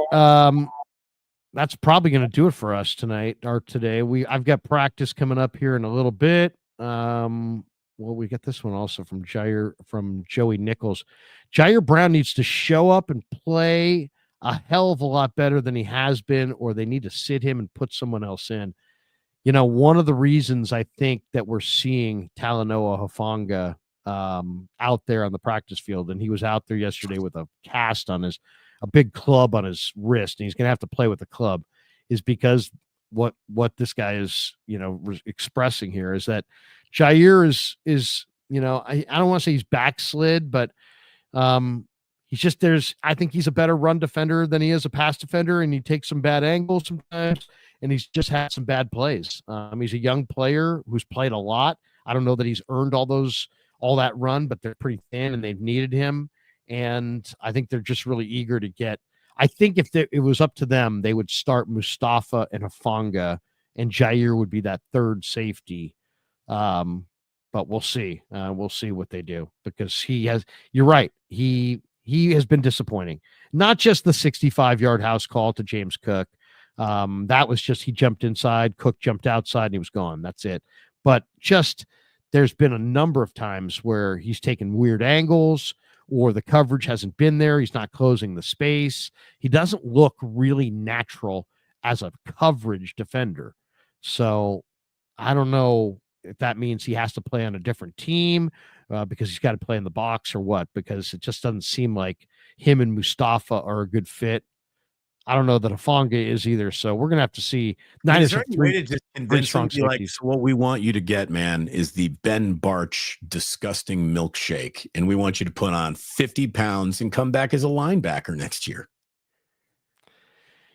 That's probably going to do it for us tonight or today. I've got practice coming up here in a little bit. Well, we get this one also from Joey Nichols. Jair Brown needs to show up and play a hell of a lot better than he has been, or they need to sit him and put someone else in. You know, one of the reasons I think that we're seeing Talanoa Hufanga out there on the practice field, and he was out there yesterday with a cast on a big club on his wrist, and he's going to have to play with the club, is because what this guy is, expressing here is that Jair is I don't want to say he's backslid, but I think he's a better run defender than he is a pass defender, and he takes some bad angles sometimes, and he's just had some bad plays. He's a young player who's played a lot. I don't know that he's earned all that run, but they're pretty thin and they've needed him. And I think they're just really eager to get. I think if it was up to them, they would start Mustafa and Hufanga, and Jair would be that third safety. But we'll see. We'll see what they do, because you're right. He has been disappointing. Not just the 65-yard house call to James Cook. That was just, he jumped inside, Cook jumped outside, and he was gone. That's it. But just, there's been a number of times where he's taken weird angles, or the coverage hasn't been there. He's not closing the space. He doesn't look really natural as a coverage defender. So I don't know if that means he has to play on a different team because he's got to play in the box or what, because it just doesn't seem like him and Mustafa are a good fit. I don't know that Hufanga is either. So we're going to have to see. Is there any way to just convince them, like, so what we want you to get, man, is the Ben Barch disgusting milkshake. And we want you to put on 50 pounds and come back as a linebacker next year.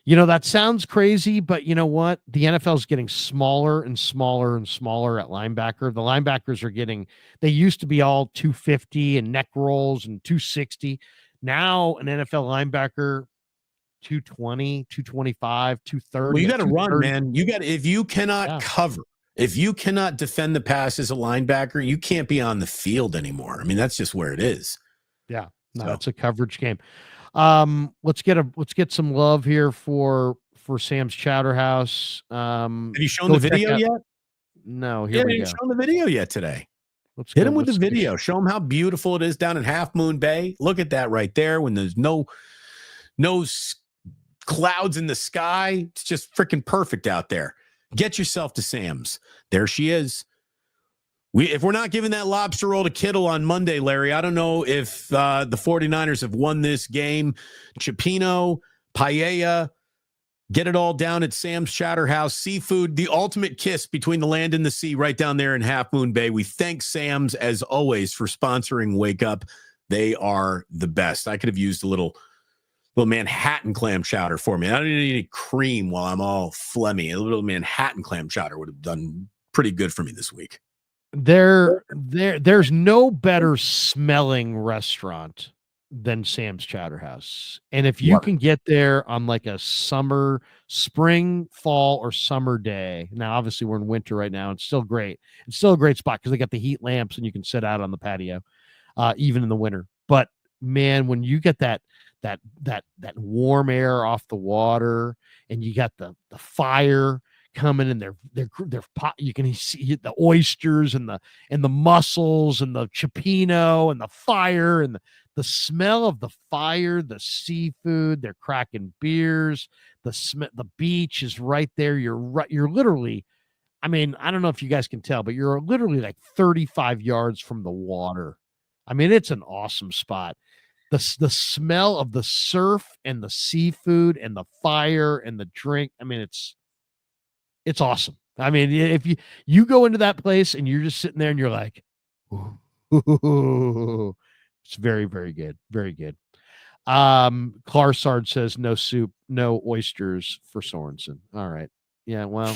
That sounds crazy, but you know what? The NFL is getting smaller and smaller and smaller at linebacker. The linebackers they used to be all 250 and neck rolls and 260. Now an NFL linebacker, 220, 225, 230. Well, you got to run, man. If you cannot cover, if you cannot defend the pass as a linebacker, you can't be on the field anymore. I mean, that's just where it is. Yeah. No, it's a coverage game. Let's get some love here for Sam's Chowder House. Have you shown the video yet? No, here we go. Shown the video yet today. Let's hit him with the video. Show him how beautiful it is down in Half Moon Bay. Look at that right there. When there's no clouds in the sky, it's just freaking perfect out there. Get yourself to Sam's. There she is. If we're not giving that lobster roll to Kittle on Monday, Larry, I don't know if the 49ers have won this game. Cipino, paella, get it all down at Sam's Chowder House. Seafood, the ultimate kiss between the land and the sea, right down there in Half Moon Bay. We thank Sam's, as always, for sponsoring Wake Up. They are the best. I could have used a little Manhattan clam chowder for me. I don't need any cream while I'm all phlegmy. A little Manhattan clam chowder would have done pretty good for me this week. There's no better smelling restaurant than Sam's Chowder House. And if you can get there on like a spring, fall, or summer day, now obviously we're in winter right now, it's still great. It's still a great spot because they got the heat lamps and you can sit out on the patio, even in the winter. But man, when you get that warm air off the water, and you got the fire coming in, they're pot, you can see the oysters and the mussels and the cipino and the fire and the smell of the fire, the seafood, they're cracking beers, the beach is right there. You're literally, I mean, I don't know if you guys can tell, but you're literally like 35 yards from the water. I mean, it's an awesome spot. The smell of the surf and the seafood and the fire and the drink. I mean, it's awesome. I mean, if you go into that place and you're just sitting there and you're like, ooh, it's very, very good. Very good. Clarsard says no soup, no oysters for Sorensen. All right. Yeah. Well,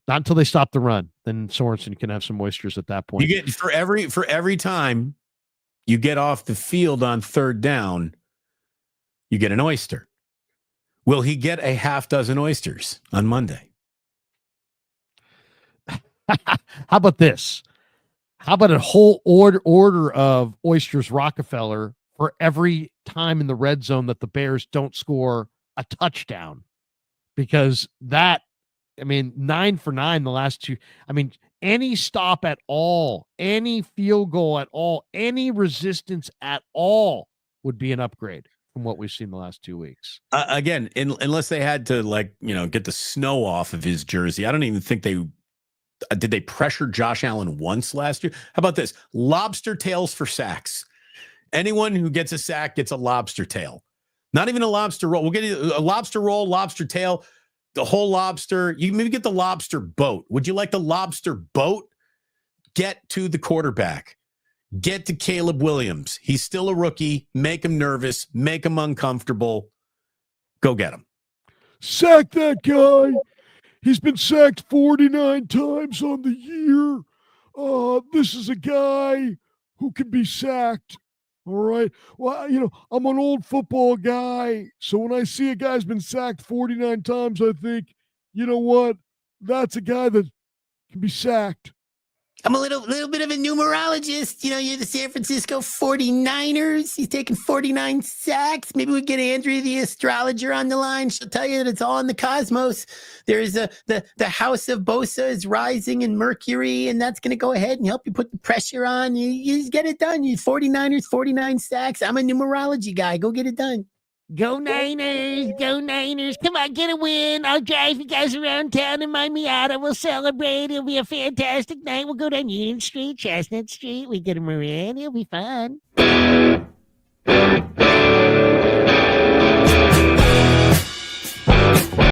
not until they stop the run. Then Sorensen can have some oysters at that point. You get for every time you get off the field on third down, you get an oyster. Will he get a half dozen oysters on Monday? How about this? How about a whole order of oysters Rockefeller for every time in the red zone that the Bears don't score a touchdown? Because 9 for 9 the last two. I mean, any stop at all, any field goal at all, any resistance at all would be an upgrade from what we've seen the last 2 weeks. Again, unless they had to get the snow off of his jersey. I don't even think did they pressure Josh Allen once last year? How about this? Lobster tails for sacks. Anyone who gets a sack gets a lobster tail. Not even a lobster roll. We'll get a lobster roll, lobster tail, the whole lobster. You maybe get the lobster boat. Would you like the lobster boat? Get to the quarterback. Get to Caleb Williams. He's still a rookie. Make him nervous. Make him uncomfortable. Go get him. Sack that guy. He's been sacked 49 times on the year. This is a guy who can be sacked. All right. Well, I'm an old football guy. So when I see a guy's been sacked 49 times, I think, you know what? That's a guy that can be sacked. I'm a little bit of a numerologist. You're the San Francisco 49ers. He's taking 49 sacks. Maybe we get Andrea, the astrologer, on the line. She'll tell you that it's all in the cosmos. There's the house of Bosa is rising in Mercury, and that's going to go ahead and help you put the pressure on. You just get it done. You 49ers, 49 sacks. I'm a numerology guy. Go get it done. Go Niners, go Niners. Come on, get a win. I'll drive you guys around town in my Miata. We'll celebrate. It'll be a fantastic night. We'll go down Union Street, Chestnut Street. We get a Marin. It'll be fun.